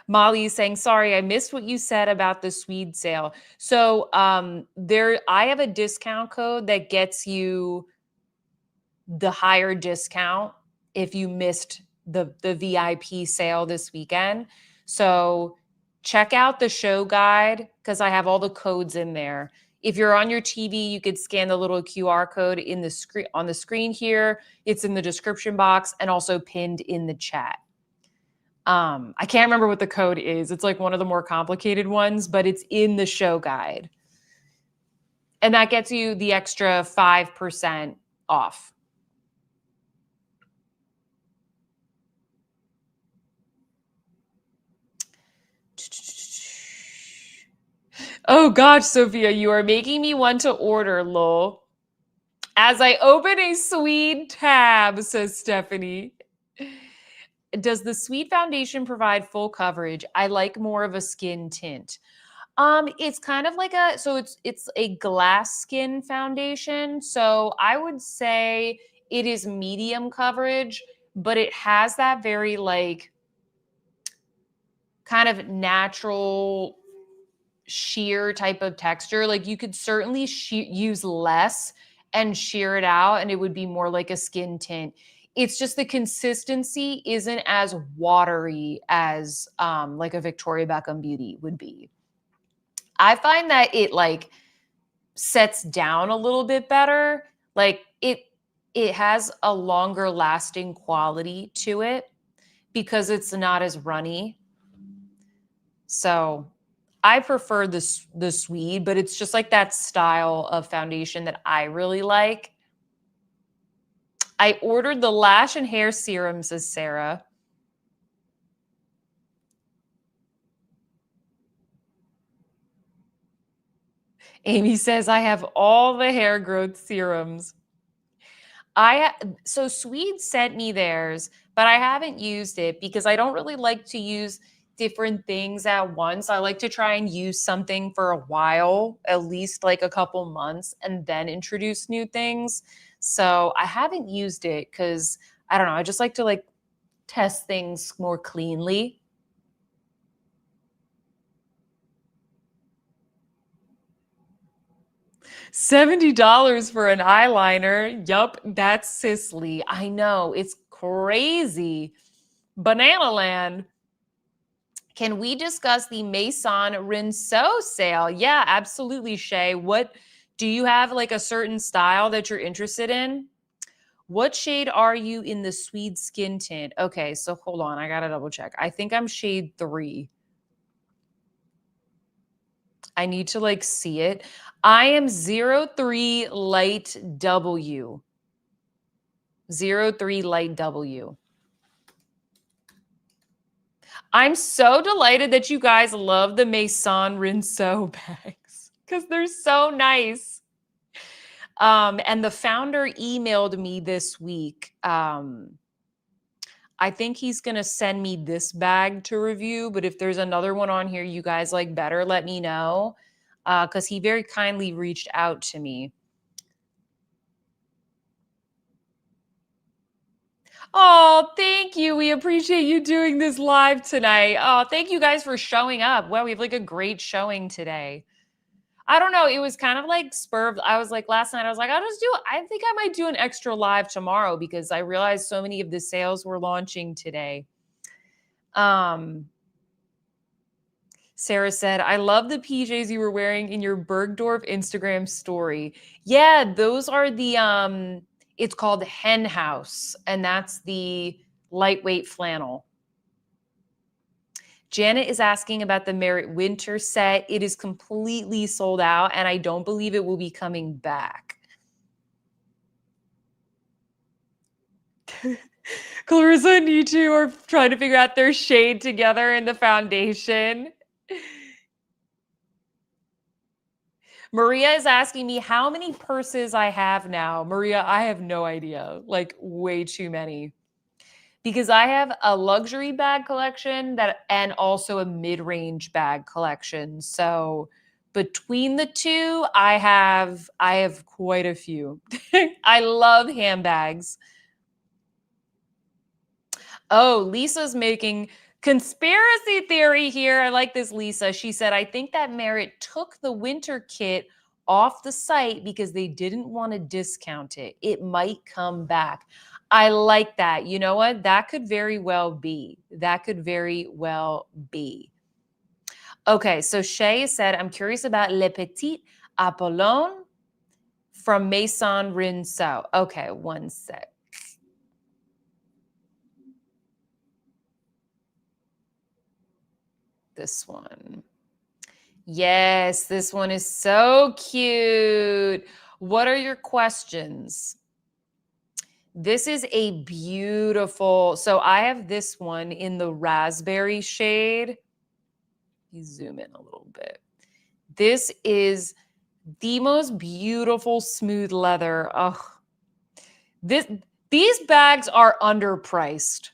Molly is saying, sorry, I missed what you said about the Sweed sale. So I have a discount code that gets you the higher discount if you missed the VIP sale this weekend. So check out the show guide because I have all the codes in there. If you're on your TV, you could scan the little QR code in the screen on the screen here. It's in the description box and also pinned in the chat. I can't remember what the code is. It's like one of the more complicated ones, but it's in the show guide. And that gets you the extra 5% off. Oh gosh, Sophia, you are making me want to order, lol. As I open a Sweed tab, says Stephanie. Does the Sweed foundation provide full coverage? I like more of a skin tint. It's kind of like it's a glass skin foundation. So I would say it is medium coverage, but it has that very like kind of natural sheer type of texture. Like you could certainly use less and shear it out and it would be more like a skin tint. It's just the consistency isn't as watery as like a Victoria Beckham Beauty would be. I find that it like sets down a little bit better. Like it has a longer lasting quality to it because it's not as runny. So I prefer the Sweed, but it's just like that style of foundation that I really like. I ordered the lash and hair serum, says Sarah. Amy says, I have all the hair growth serums. So Sweed sent me theirs, but I haven't used it because I don't really like to use different things at once. I like to try and use something for a while, at least like a couple months, and then introduce new things. So I haven't used it because I don't know. I just like to like test things more cleanly. $70 for an eyeliner. Yup, that's Cicely. I know, it's crazy. Banana Land. Can we discuss the Maison Rinceau sale? Yeah, absolutely, Shay. What do you have like a certain style that you're interested in? What shade are you in the Sweed skin tint? Okay, so hold on. I got to double check. I think I'm shade 3. I need to like see it. I am 03 light W. 03 light W. I'm so delighted that you guys love the Maison Rinceau bags because they're so nice. And the founder emailed me this week. I think he's going to send me this bag to review, but if there's another one on here you guys like better, let me know because he very kindly reached out to me. Oh, thank you. We appreciate you doing this live tonight. Oh, thank you guys for showing up. Wow, we have like a great showing today. I don't know. It was kind of like spurred. I was like last night, I was like, I think I might do an extra live tomorrow because I realized so many of the sales were launching today. Sarah said, I love the PJs you were wearing in your Bergdorf Instagram story. Yeah, those are the, it's called Hen House, and that's the lightweight flannel. Janet is asking about the Merit Winter set. It is completely sold out, and I don't believe it will be coming back. Clarissa and you two are trying to figure out their shade together in the foundation. Maria is asking me how many purses I have now. Maria, I have no idea. Like way too many. Because I have a luxury bag collection and also a mid-range bag collection. So between the two, I have quite a few. I love handbags. Oh, Lisa's making conspiracy theory here. I like this, Lisa. She said, I think that Merit took the winter kit off the site because they didn't want to discount it. It might come back. I like that. You know what? That could very well be. That could very well be. Okay, so Shay said, I'm curious about Le Petit Apollon from Maison Rinceau. Okay, one sec. This one. Yes, this one is so cute. What are your questions? This is a beautiful, so I have this one in the raspberry shade. You zoom in a little bit. This is the most beautiful smooth leather. Oh, these bags are underpriced.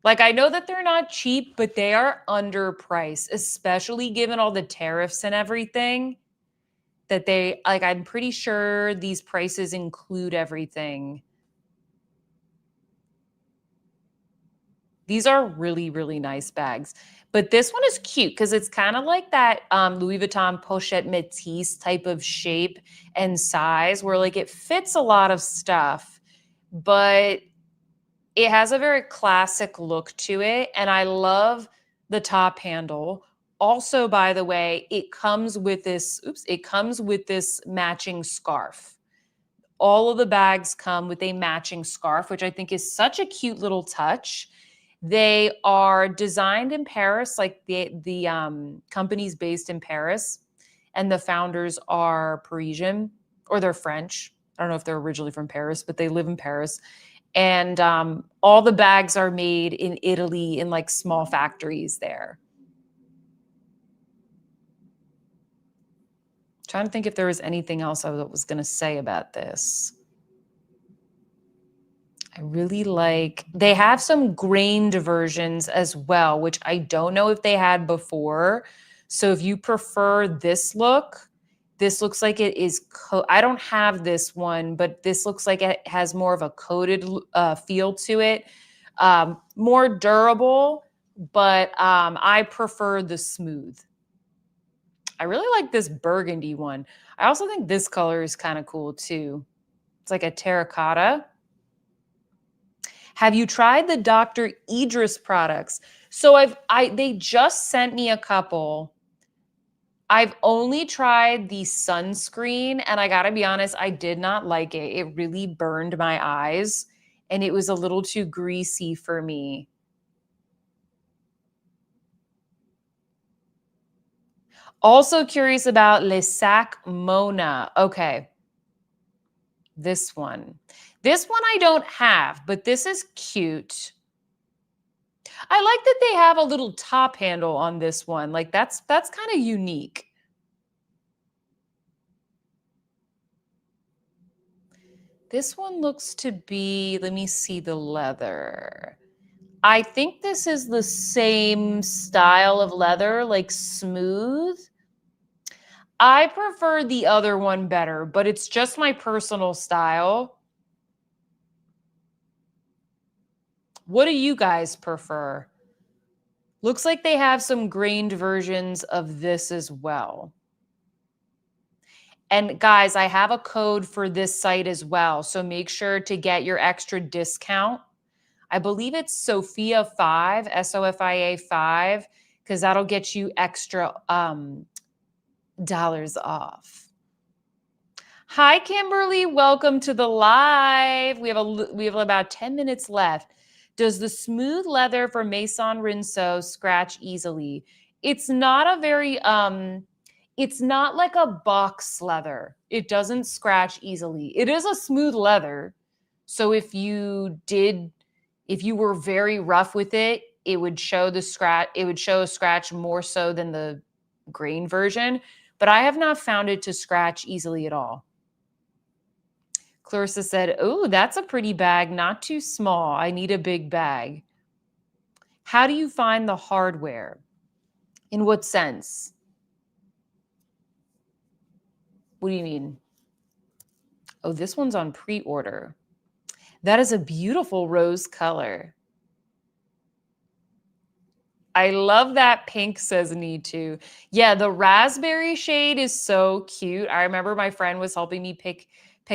Like, I know that they're not cheap, but they are underpriced, especially given all the tariffs and everything that they, like, I'm pretty sure these prices include everything. These are really, really nice bags. But this one is cute because it's kind of like that Louis Vuitton Pochette Métis type of shape and size where like it fits a lot of stuff, but it has a very classic look to it. And I love the top handle. Also, by the way, it comes with this, it comes with this matching scarf. All of the bags come with a matching scarf, which I think is such a cute little touch. They are designed in Paris, like the company's based in Paris, and the founders are Parisian or they're French. I don't know if they're originally from Paris, but they live in Paris. And all the bags are made in Italy in like small factories there. Trying to think if there was anything else I was going to say about this. I really like, they have some grained versions as well, which I don't know if they had before. So if you prefer this looks like it is, I don't have this one, but this looks like it has more of a coated feel to it. More durable, but I prefer the smooth. I really like this burgundy one. I also think this color is kind of cool too. It's like a terracotta. Have you tried the Dr. Idris products? So they just sent me a couple. I've only tried the sunscreen and I got to be honest, I did not like it. It really burned my eyes and it was a little too greasy for me. Also curious about Le Sac Mona. Okay. This one. This one I don't have, but this is cute. I like that they have a little top handle on this one. Like that's kind of unique. This one looks to be, let me see the leather. I think this is the same style of leather, like smooth. I prefer the other one better, but it's just my personal style. What do you guys prefer? Looks like they have some grained versions of this as well. And guys, I have a code for this site as well. So make sure to get your extra discount. I believe it's Sophia 5, SOFIA 5, because that'll get you extra dollars off. Hi, Kimberly. Welcome to the live. We have about 10 minutes left. Does the smooth leather for Maison Rinceau scratch easily? It's not a very it's not like a box leather. It doesn't scratch easily. It is a smooth leather. So if you were very rough with it, it would show the scratch, it would show a scratch more so than the grain version, but I have not found it to scratch easily at all. Clarissa said, "Oh, that's a pretty bag, not too small. I need a big bag." How do you find the hardware? In what sense? What do you mean? Oh, this one's on pre-order. That is a beautiful rose color. I love that pink, says need to. Yeah, the raspberry shade is so cute. I remember my friend was helping me pick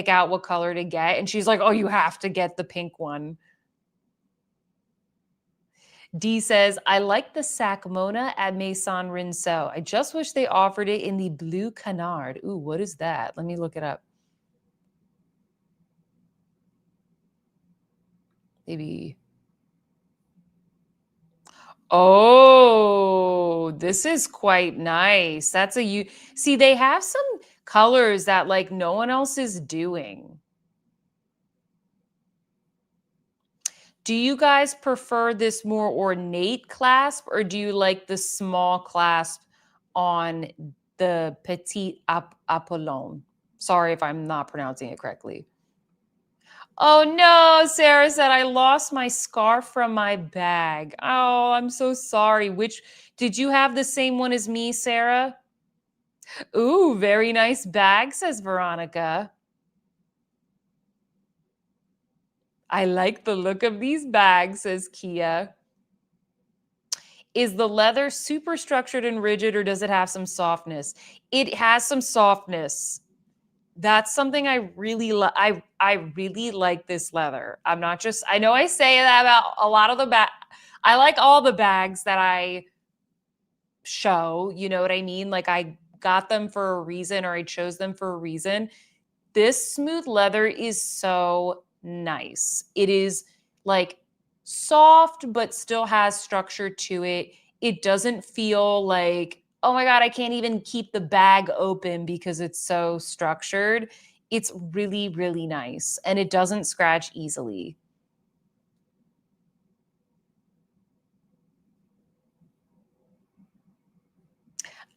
out what color to get, and she's like, "Oh, you have to get the pink one." D says, "I like the sac Mona at Maison Rinceau. I just wish they offered it in the blue canard." Ooh, what is that? Let me look it up. Maybe. Oh, this is quite nice. That's a you see, they have some colors that like no one else is doing. Do you guys prefer this more ornate clasp or do you like the small clasp on the Petit Apollon? Sorry if I'm not pronouncing it correctly. Oh no, Sarah said I lost my scarf from my bag. Oh, I'm so sorry. Which did you have the same one as me, Sarah? Ooh, very nice bag, says Veronica. I like the look of these bags, says Kia. Is the leather super structured and rigid or does it have some softness? It has some softness. That's something I really like. I really like this leather. I'm not just I know I say that about a lot of the bag. I like all the bags that I show, you know what I mean? Like I got them for a reason or I chose them for a reason. This smooth leather is so nice. It is like soft, but still has structure to it. It doesn't feel like, oh my God, I can't even keep the bag open because it's so structured. It's really, really nice. And it doesn't scratch easily.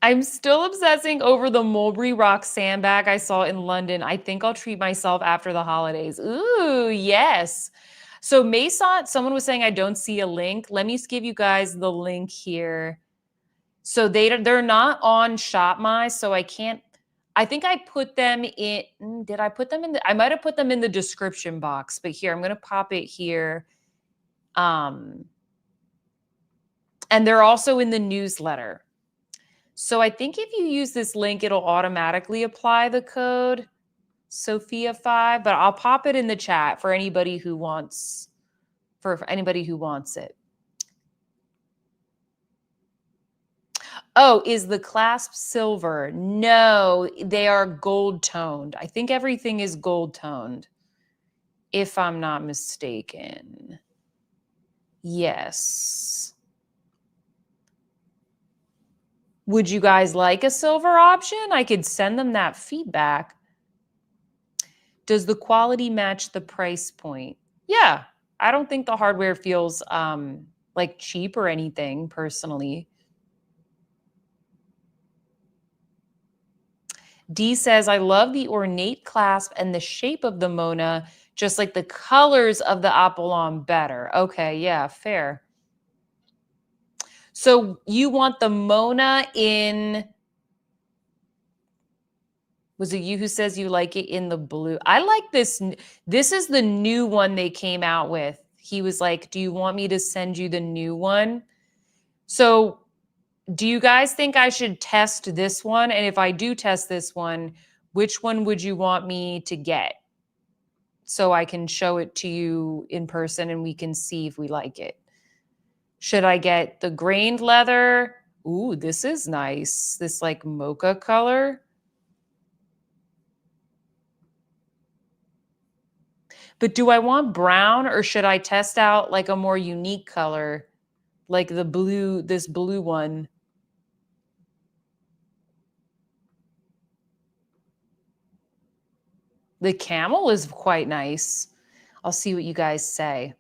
I'm still obsessing over the Mulberry Rock sandbag I saw in London. I think I'll treat myself after the holidays. Ooh, yes. So Maison, someone was saying I don't see a link. Let me give you guys the link here. So they're not on ShopMy, so I can't. I think I put them in. Did I put them in the? I might have put them in the description box, but here I'm gonna pop it here. Um, and they're also in the newsletter. So I think if you use this link, it'll automatically apply the code Sophia5, but I'll pop it in the chat for anybody who wants for anybody who wants it. Oh, is the clasp silver? No, they are gold toned. I think everything is gold toned, if I'm not mistaken. Yes. Would you guys like a silver option? I could send them that feedback. Does the quality match the price point? Yeah, I don't think the hardware feels like cheap or anything personally. D says, I love the ornate clasp and the shape of the Mona, just like the colors of the Apollon better. Okay, yeah, fair. So you want the Mona in, was it you who says you like it in the blue? I like this. This is the new one they came out with. He was like, do you want me to send you the new one? So do you guys think I should test this one? And if I do test this one, which one would you want me to get? So I can show it to you in person and we can see if we like it. Should I get the grained leather? Ooh, this is nice. This like mocha color. But do I want brown or should I test out like a more unique color? Like the blue, this blue one. The camel is quite nice. I'll see what you guys say.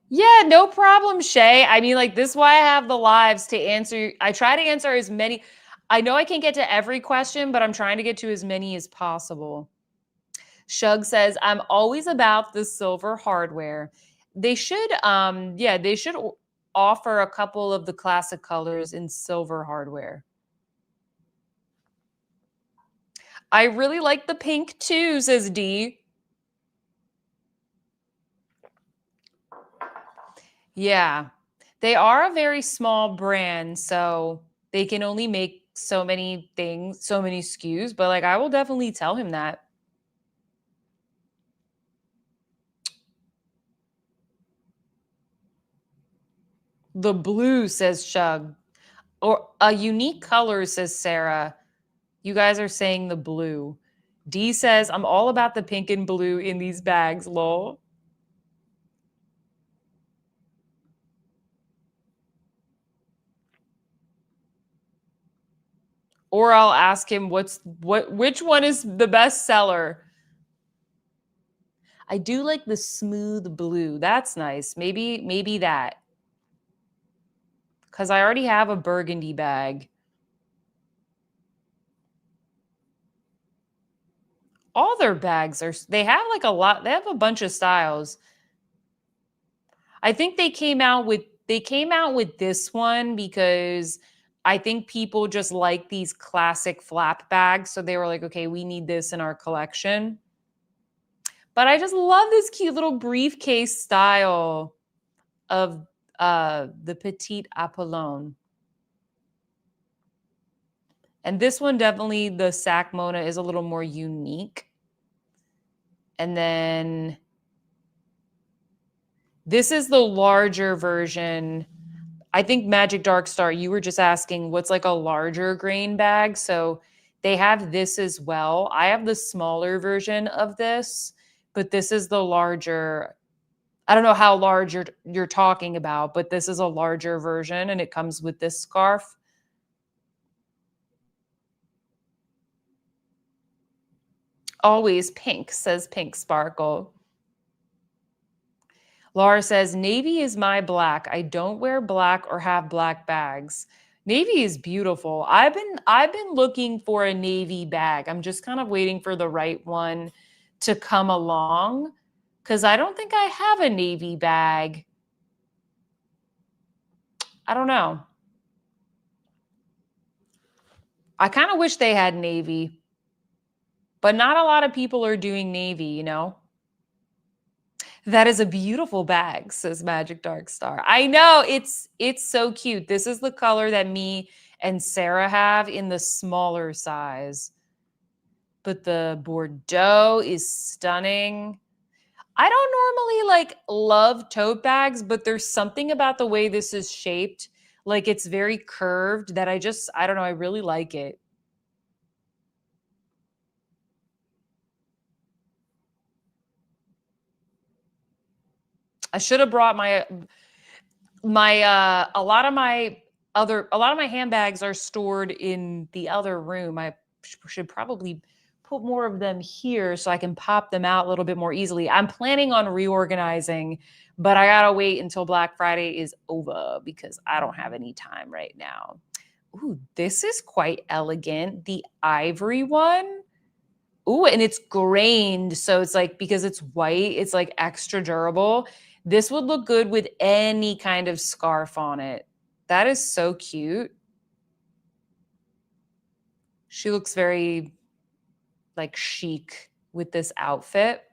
Yeah, no problem, Shay. I mean, like, this is why I have the lives to answer. I try to answer as many. I know I can't get to every question, but I'm trying to get to as many as possible. Shug says, I'm always about the silver hardware. They should, yeah, they should offer a couple of the classic colors in silver hardware. I really like the pink too, says D. Yeah. They are a very small brand, so they can only make so many things, so many SKUs, but like I will definitely tell him that. The blue, says Shug. Or a unique color, says Sarah. You guys are saying the blue. D says, I'm all about the pink and blue in these bags, lol. Or I'll ask him which one is the best seller. I do like the smooth blue. That's nice. Maybe that. Cuz I already have a burgundy bag. All their bags they have like a lot. They have a bunch of styles. I think they came out with this one because I think people just like these classic flap bags, so they were like, "Okay, we need this in our collection." But I just love this cute little briefcase style of the Petite Apollon. And this one definitely the Sac Mona is a little more unique. And then this is the larger version. I think Magic Dark Star, you were just asking what's like a larger grain bag. So they have this as well. I have the smaller version of this, but this is the larger. I don't know how large you're talking about, but this is a larger version and it comes with this scarf. Always pink, says Pink Sparkle. Laura says, Navy is my black. I don't wear black or have black bags. Navy is beautiful. I've been looking for a navy bag. I'm just kind of waiting for the right one to come along because I don't think I have a navy bag. I don't know. I kind of wish they had navy, but not a lot of people are doing navy, you know? That is a beautiful bag, says Magic Dark Star. I know it's so cute. This is the color that me and Sarah have in the smaller size. But the Bordeaux is stunning. I don't normally like love tote bags, but there's something about the way this is shaped. Like it's very curved that I don't know, I really like it. I should have brought a lot of my handbags are stored in the other room. I should probably put more of them here so I can pop them out a little bit more easily. I'm planning on reorganizing, but I gotta wait until Black Friday is over because I don't have any time right now. Ooh, this is quite elegant. The ivory one. Ooh, and it's grained. So it's like, because it's white, it's like extra durable. This would look good with any kind of scarf on it. That is so cute. She looks very like chic with this outfit.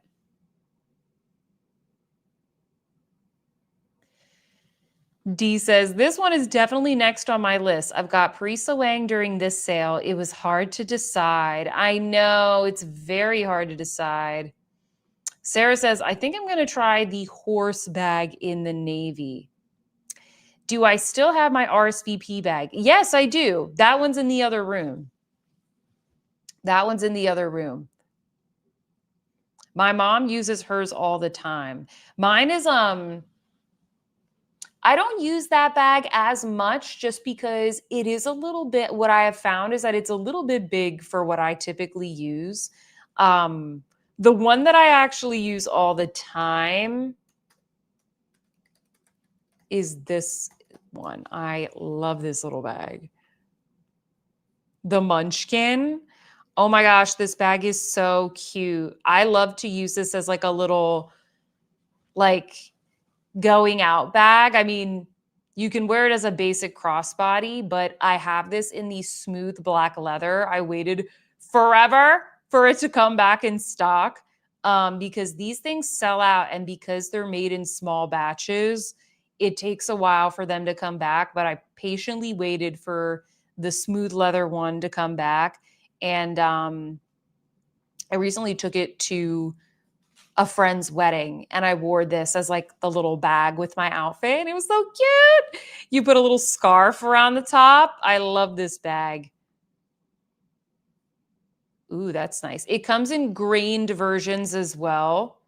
D says, this one is definitely next on my list. I've got Parisa Wang during this sale. It was hard to decide. I know, it's very hard to decide. Sarah says, I think I'm going to try the horse bag in the navy. Do I still have my RSVP bag? Yes, I do. That one's in the other room. That one's in the other room. My mom uses hers all the time. Mine is I don't use that bag as much just because it is a little bit, what I have found is that it's a little bit big for what I typically use. The one that I actually use all the time is this one. I love this little bag. The Munchkin. Oh my gosh, this bag is so cute. I love to use this as like a little like going out bag. I mean, you can wear it as a basic crossbody, but I have this in the smooth black leather. I waited forever for it to come back in stock, because these things sell out, and because they're made in small batches, it takes a while for them to come back. But I patiently waited for the smooth leather one to come back, and I recently took it to a friend's wedding, and I wore this as like the little bag with my outfit, and it was so cute. You put a little scarf around the top. I love this bag. Ooh, that's nice. It comes in grained versions as well.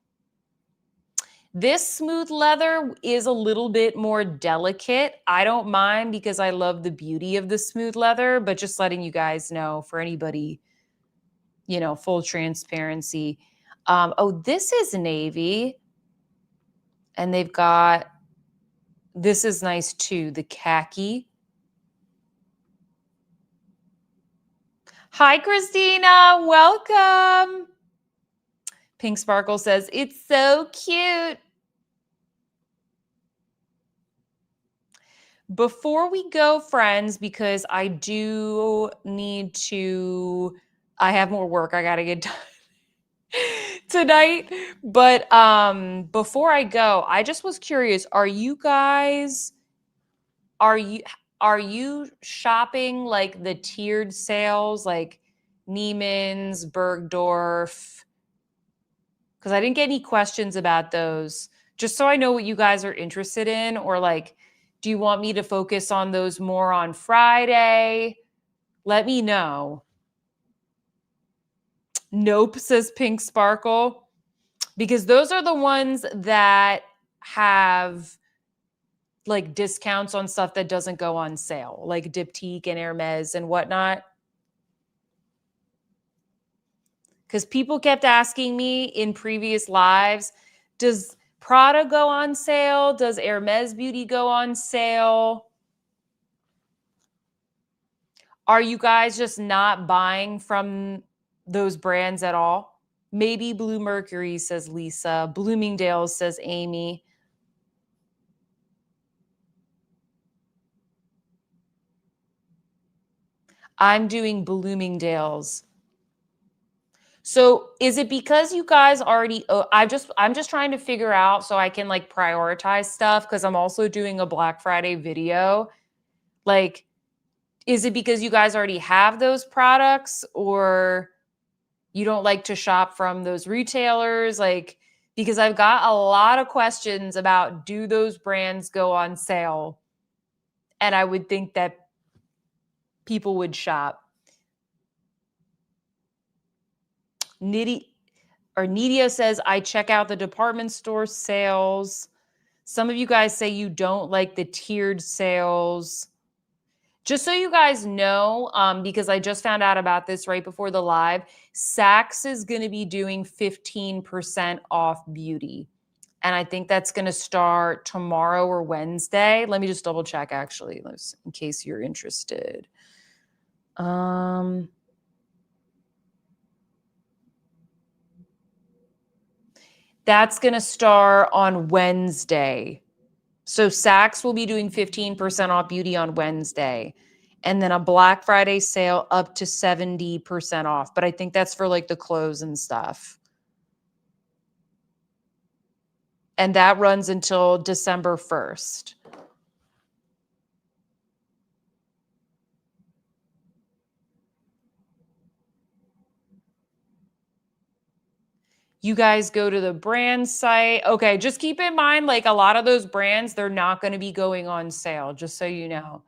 This smooth leather is a little bit more delicate. I don't mind because I love the beauty of the smooth leather, but just letting you guys know, for anybody, you know, full transparency. Oh, this is navy. And they've got, this is nice too, the khaki. Hi, Christina. Welcome. Pink Sparkle says, it's so cute. Before we go, friends, because I do need to, I have more work I got to get done tonight. But before I go, I just was curious, are you guys, are you shopping like the tiered sales, like Neiman's, Bergdorf? Because I didn't get any questions about those. Just so I know what you guys are interested in, or like, do you want me to focus on those more on Friday? Let me know. Nope, says Pink Sparkle. Because those are the ones that have like discounts on stuff that doesn't go on sale, like Diptyque and Hermes and whatnot. Because people kept asking me in previous lives, does Prada go on sale? Does Hermes Beauty go on sale? Are you guys just not buying from those brands at all? Maybe Blue Mercury, says Lisa. Bloomingdale's, says Amy. I'm doing Bloomingdale's. So is it because you guys already, I'm just trying to figure out so I can like prioritize stuff, because I'm also doing a Black Friday video. Like, is it because you guys already have those products, or you don't like to shop from those retailers? Like, because I've got a lot of questions about, do those brands go on sale? And I would think that people would shop. Nidia says, I check out the department store sales. Some of you guys say you don't like the tiered sales. Just so you guys know, because I just found out about this right before the live, Saks is going to be doing 15% off beauty. And I think that's going to start tomorrow or Wednesday. Let me just double check, actually, in case you're interested. That's going to start on Wednesday. So Saks will be doing 15% off beauty on Wednesday, and then a Black Friday sale up to 70% off. But I think that's for like the clothes and stuff. And that runs until December 1st. You guys go to the brand site. Okay, just keep in mind, like a lot of those brands, they're not going to be going on sale, just so you know.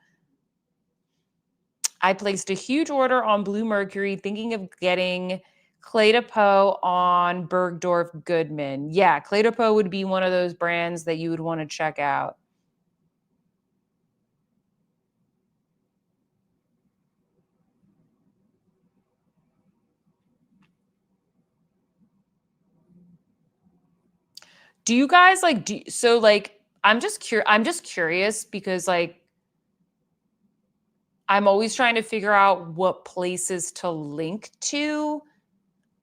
I placed a huge order on Blue Mercury, thinking of getting Clé de Peau on Bergdorf Goodman. Yeah, Clé de Peau would be one of those brands that you would want to check out. Do you guys like, so like, I'm just curious because like, I'm always trying to figure out what places to link to.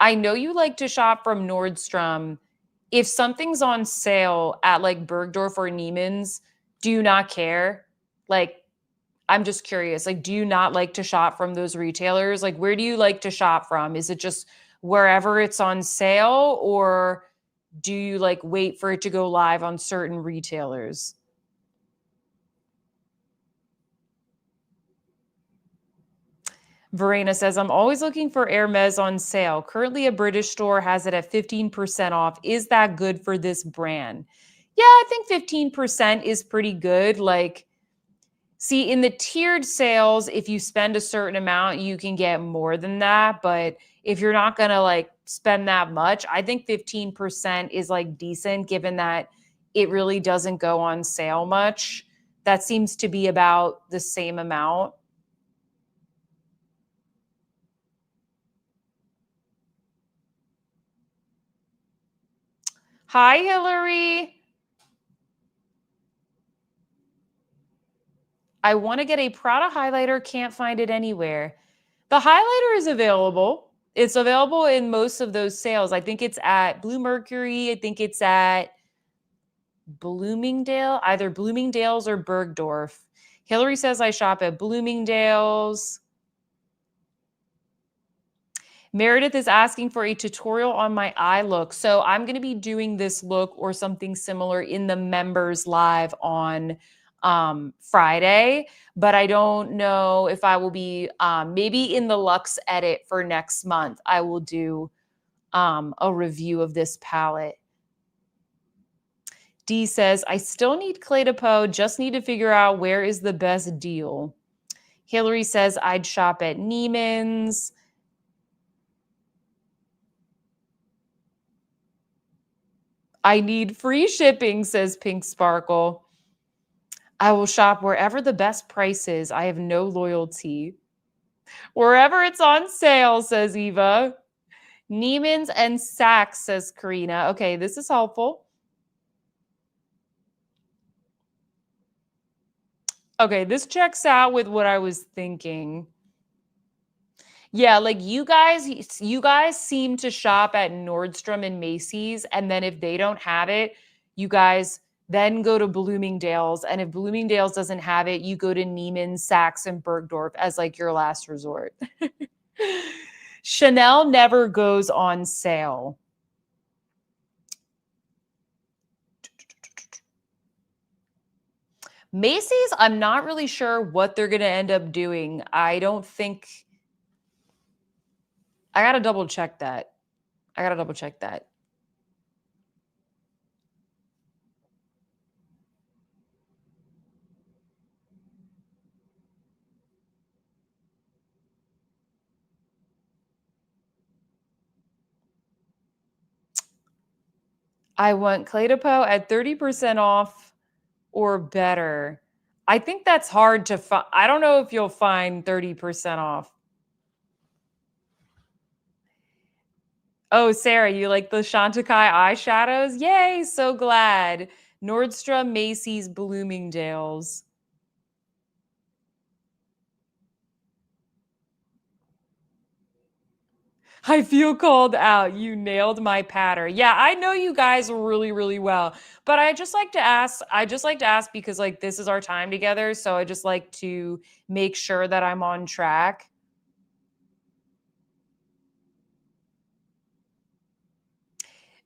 I know you like to shop from Nordstrom. If something's on sale at like Bergdorf or Neiman's, do you not care? Like, I'm just curious, like, do you not like to shop from those retailers? Like, where do you like to shop from? Is it just wherever it's on sale, or do you like wait for it to go live on certain retailers? Verena says, I'm always looking for Hermes on sale. Currently, a British store has it at 15% off. Is that good for this brand? Yeah, I think 15% is pretty good. Like, see, in the tiered sales, if you spend a certain amount, you can get more than that. But if you're not going to like spend that much, I think 15% is like decent given that it really doesn't go on sale much. That seems to be about the same amount. Hi, Hillary. I want to get a Prada highlighter, can't find it anywhere. The highlighter is available. It's available in most of those sales. I think it's at Blue Mercury. I think it's at Bloomingdale, either Bloomingdale's or Bergdorf. Hillary says I shop at Bloomingdale's. Meredith is asking for a tutorial on my eye look. So I'm going to be doing this look or something similar in the members live on Friday, but I don't know if I will be, maybe in the Luxe edit for next month, I will do a review of this palette. D says, I still need Clé de Peau, just need to figure out where is the best deal. Hillary says, I'd shop at Neiman's. I need free shipping, says Pink Sparkle. I will shop wherever the best price is. I have no loyalty. Wherever it's on sale, says Eva. Neiman's and Saks, says Karina. Okay, this is helpful. Okay, this checks out with what I was thinking. Yeah, like you guys seem to shop at Nordstrom and Macy's, and then if they don't have it, you guys then go to Bloomingdale's, and if Bloomingdale's doesn't have it, you go to Neiman's, Saks, and Bergdorf as like your last resort. Chanel never goes on sale. Macy's, I'm not really sure what they're going to end up doing. I don't think I got to double check that. I want Clé de Peau at 30% off or better. I think that's hard to find. I don't know if you'll find 30% off. Oh, Sarah, you like the Chantecaille eyeshadows? Yay, so glad. Nordstrom, Macy's, Bloomingdale's. I feel called out. You nailed my pattern. Yeah, I know you guys really, really well. But I just like to ask because like this is our time together. So I just like to make sure that I'm on track.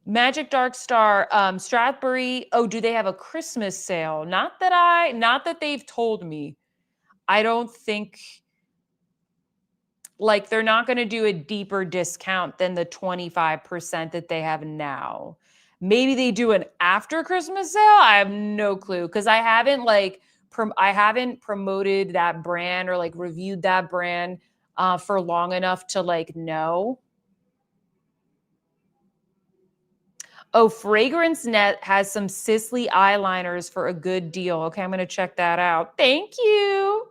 Magic Dark Star, Strathberry. Oh, do they have a Christmas sale? Not that they've told me. I don't think like they're not going to do a deeper discount than the 25% that they have now. Maybe they do an after Christmas sale. I have no clue because I haven't promoted that brand or like reviewed that brand for long enough to like know. Oh, Fragrance Net has some Sisley eyeliners for a good deal. Okay, I'm going to check that out. Thank you.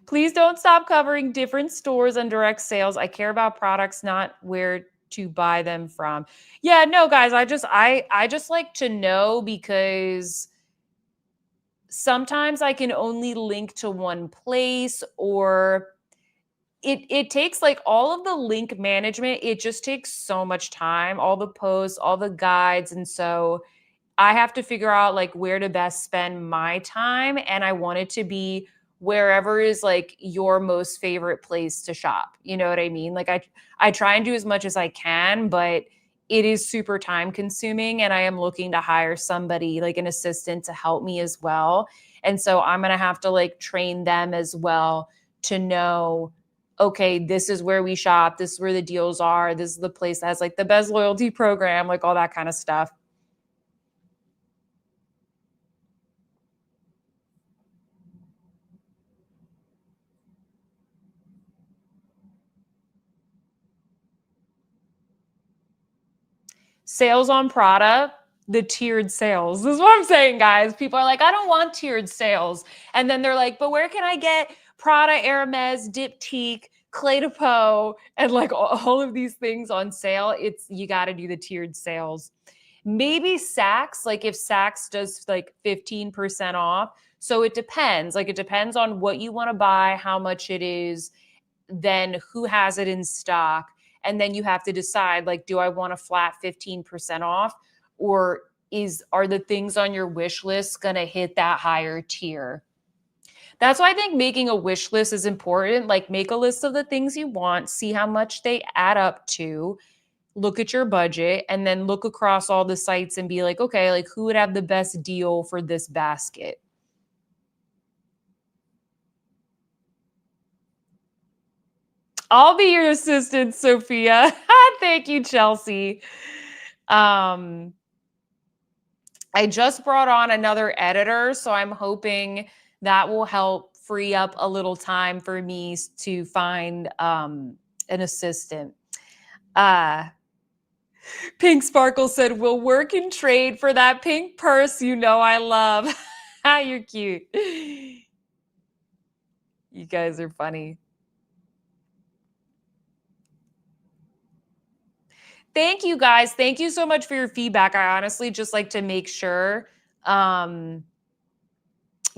Please don't stop covering different stores and direct sales. I care about products, not where to buy them from. Yeah, no, guys, I just like to know because sometimes I can only link to one place or it takes like all of the link management, it just takes so much time, all the posts, all the guides. And so I have to figure out like where to best spend my time. And I want it to be wherever is like your most favorite place to shop. You know what I mean? Like I try and do as much as I can, but it is super time consuming. And I am looking to hire somebody like an assistant to help me as well. And so I'm going to have to like train them as well to know, okay, this is where we shop. This is where the deals are. This is the place that has like the best loyalty program, like all that kind of stuff. Sales on Prada, the tiered sales. This is what I'm saying, guys. People are like, I don't want tiered sales. And then they're like, but where can I get Prada, Hermes, Diptyque, Clé de Peau, and like all of these things on sale? It's, you got to do the tiered sales. Maybe Saks, like if Saks does like 15% off. So it depends. Like it depends on what you want to buy, how much it is, then who has it in stock. And then you have to decide, like, do I want a flat 15% off, or are the things on your wish list going to hit that higher tier? That's why I think making a wish list is important. Like, make a list of the things you want, see how much they add up to, look at your budget, and then look across all the sites and be like, okay, like who would have the best deal for this basket? I'll be your assistant, Sophia. Thank you, Chelsea. Um, I just brought on another editor, so I'm hoping that will help free up a little time for me to find an assistant. Pink Sparkle said, we'll work and trade for that pink purse you know I love. You're cute. You guys are funny. Thank you guys. Thank you so much for your feedback. I honestly just like to make sure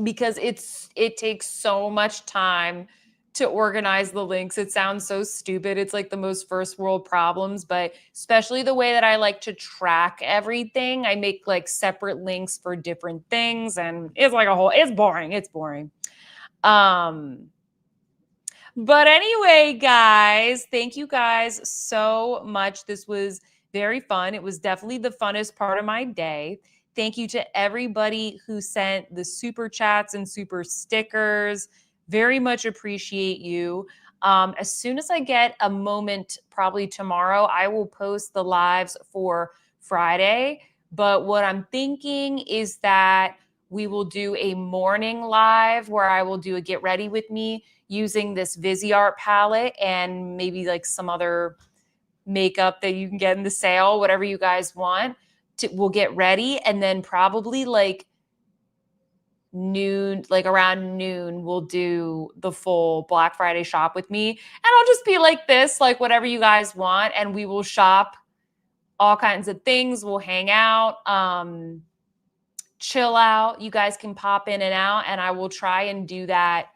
because it takes so much time to organize the links. It sounds so stupid. It's like the most first world problems, but especially the way that I like to track everything. I make like separate links for different things, and it's like it's boring. It's boring. But anyway, guys, thank you guys so much. This was very fun. It was definitely the funnest part of my day. Thank you to everybody who sent the super chats and super stickers. Very much appreciate you. As soon as I get a moment, probably tomorrow, I will post the lives for Friday. But what I'm thinking is that we will do a morning live where I will do a get ready with me using this Viseart palette and maybe like some other makeup that you can get in the sale, whatever you guys want. We'll get ready, and then probably like noon, like around noon, we'll do the full Black Friday shop with me. And I'll just be like this, like whatever you guys want, and we will shop all kinds of things. We'll hang out, chill out. You guys can pop in and out, and I will try and do that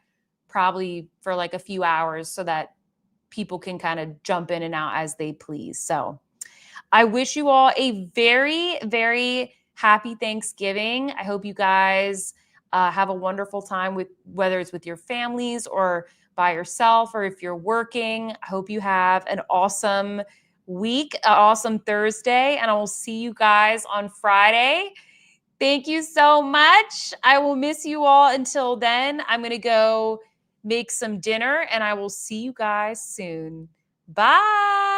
probably for like a few hours so that people can kind of jump in and out as they please. So I wish you all a very, very happy Thanksgiving. I hope you guys have a wonderful time, with whether it's with your families or by yourself, or if you're working. I hope you have an awesome week, an awesome Thursday, and I will see you guys on Friday. Thank you so much. I will miss you all until then. I'm going to go make some dinner, and I will see you guys soon. Bye.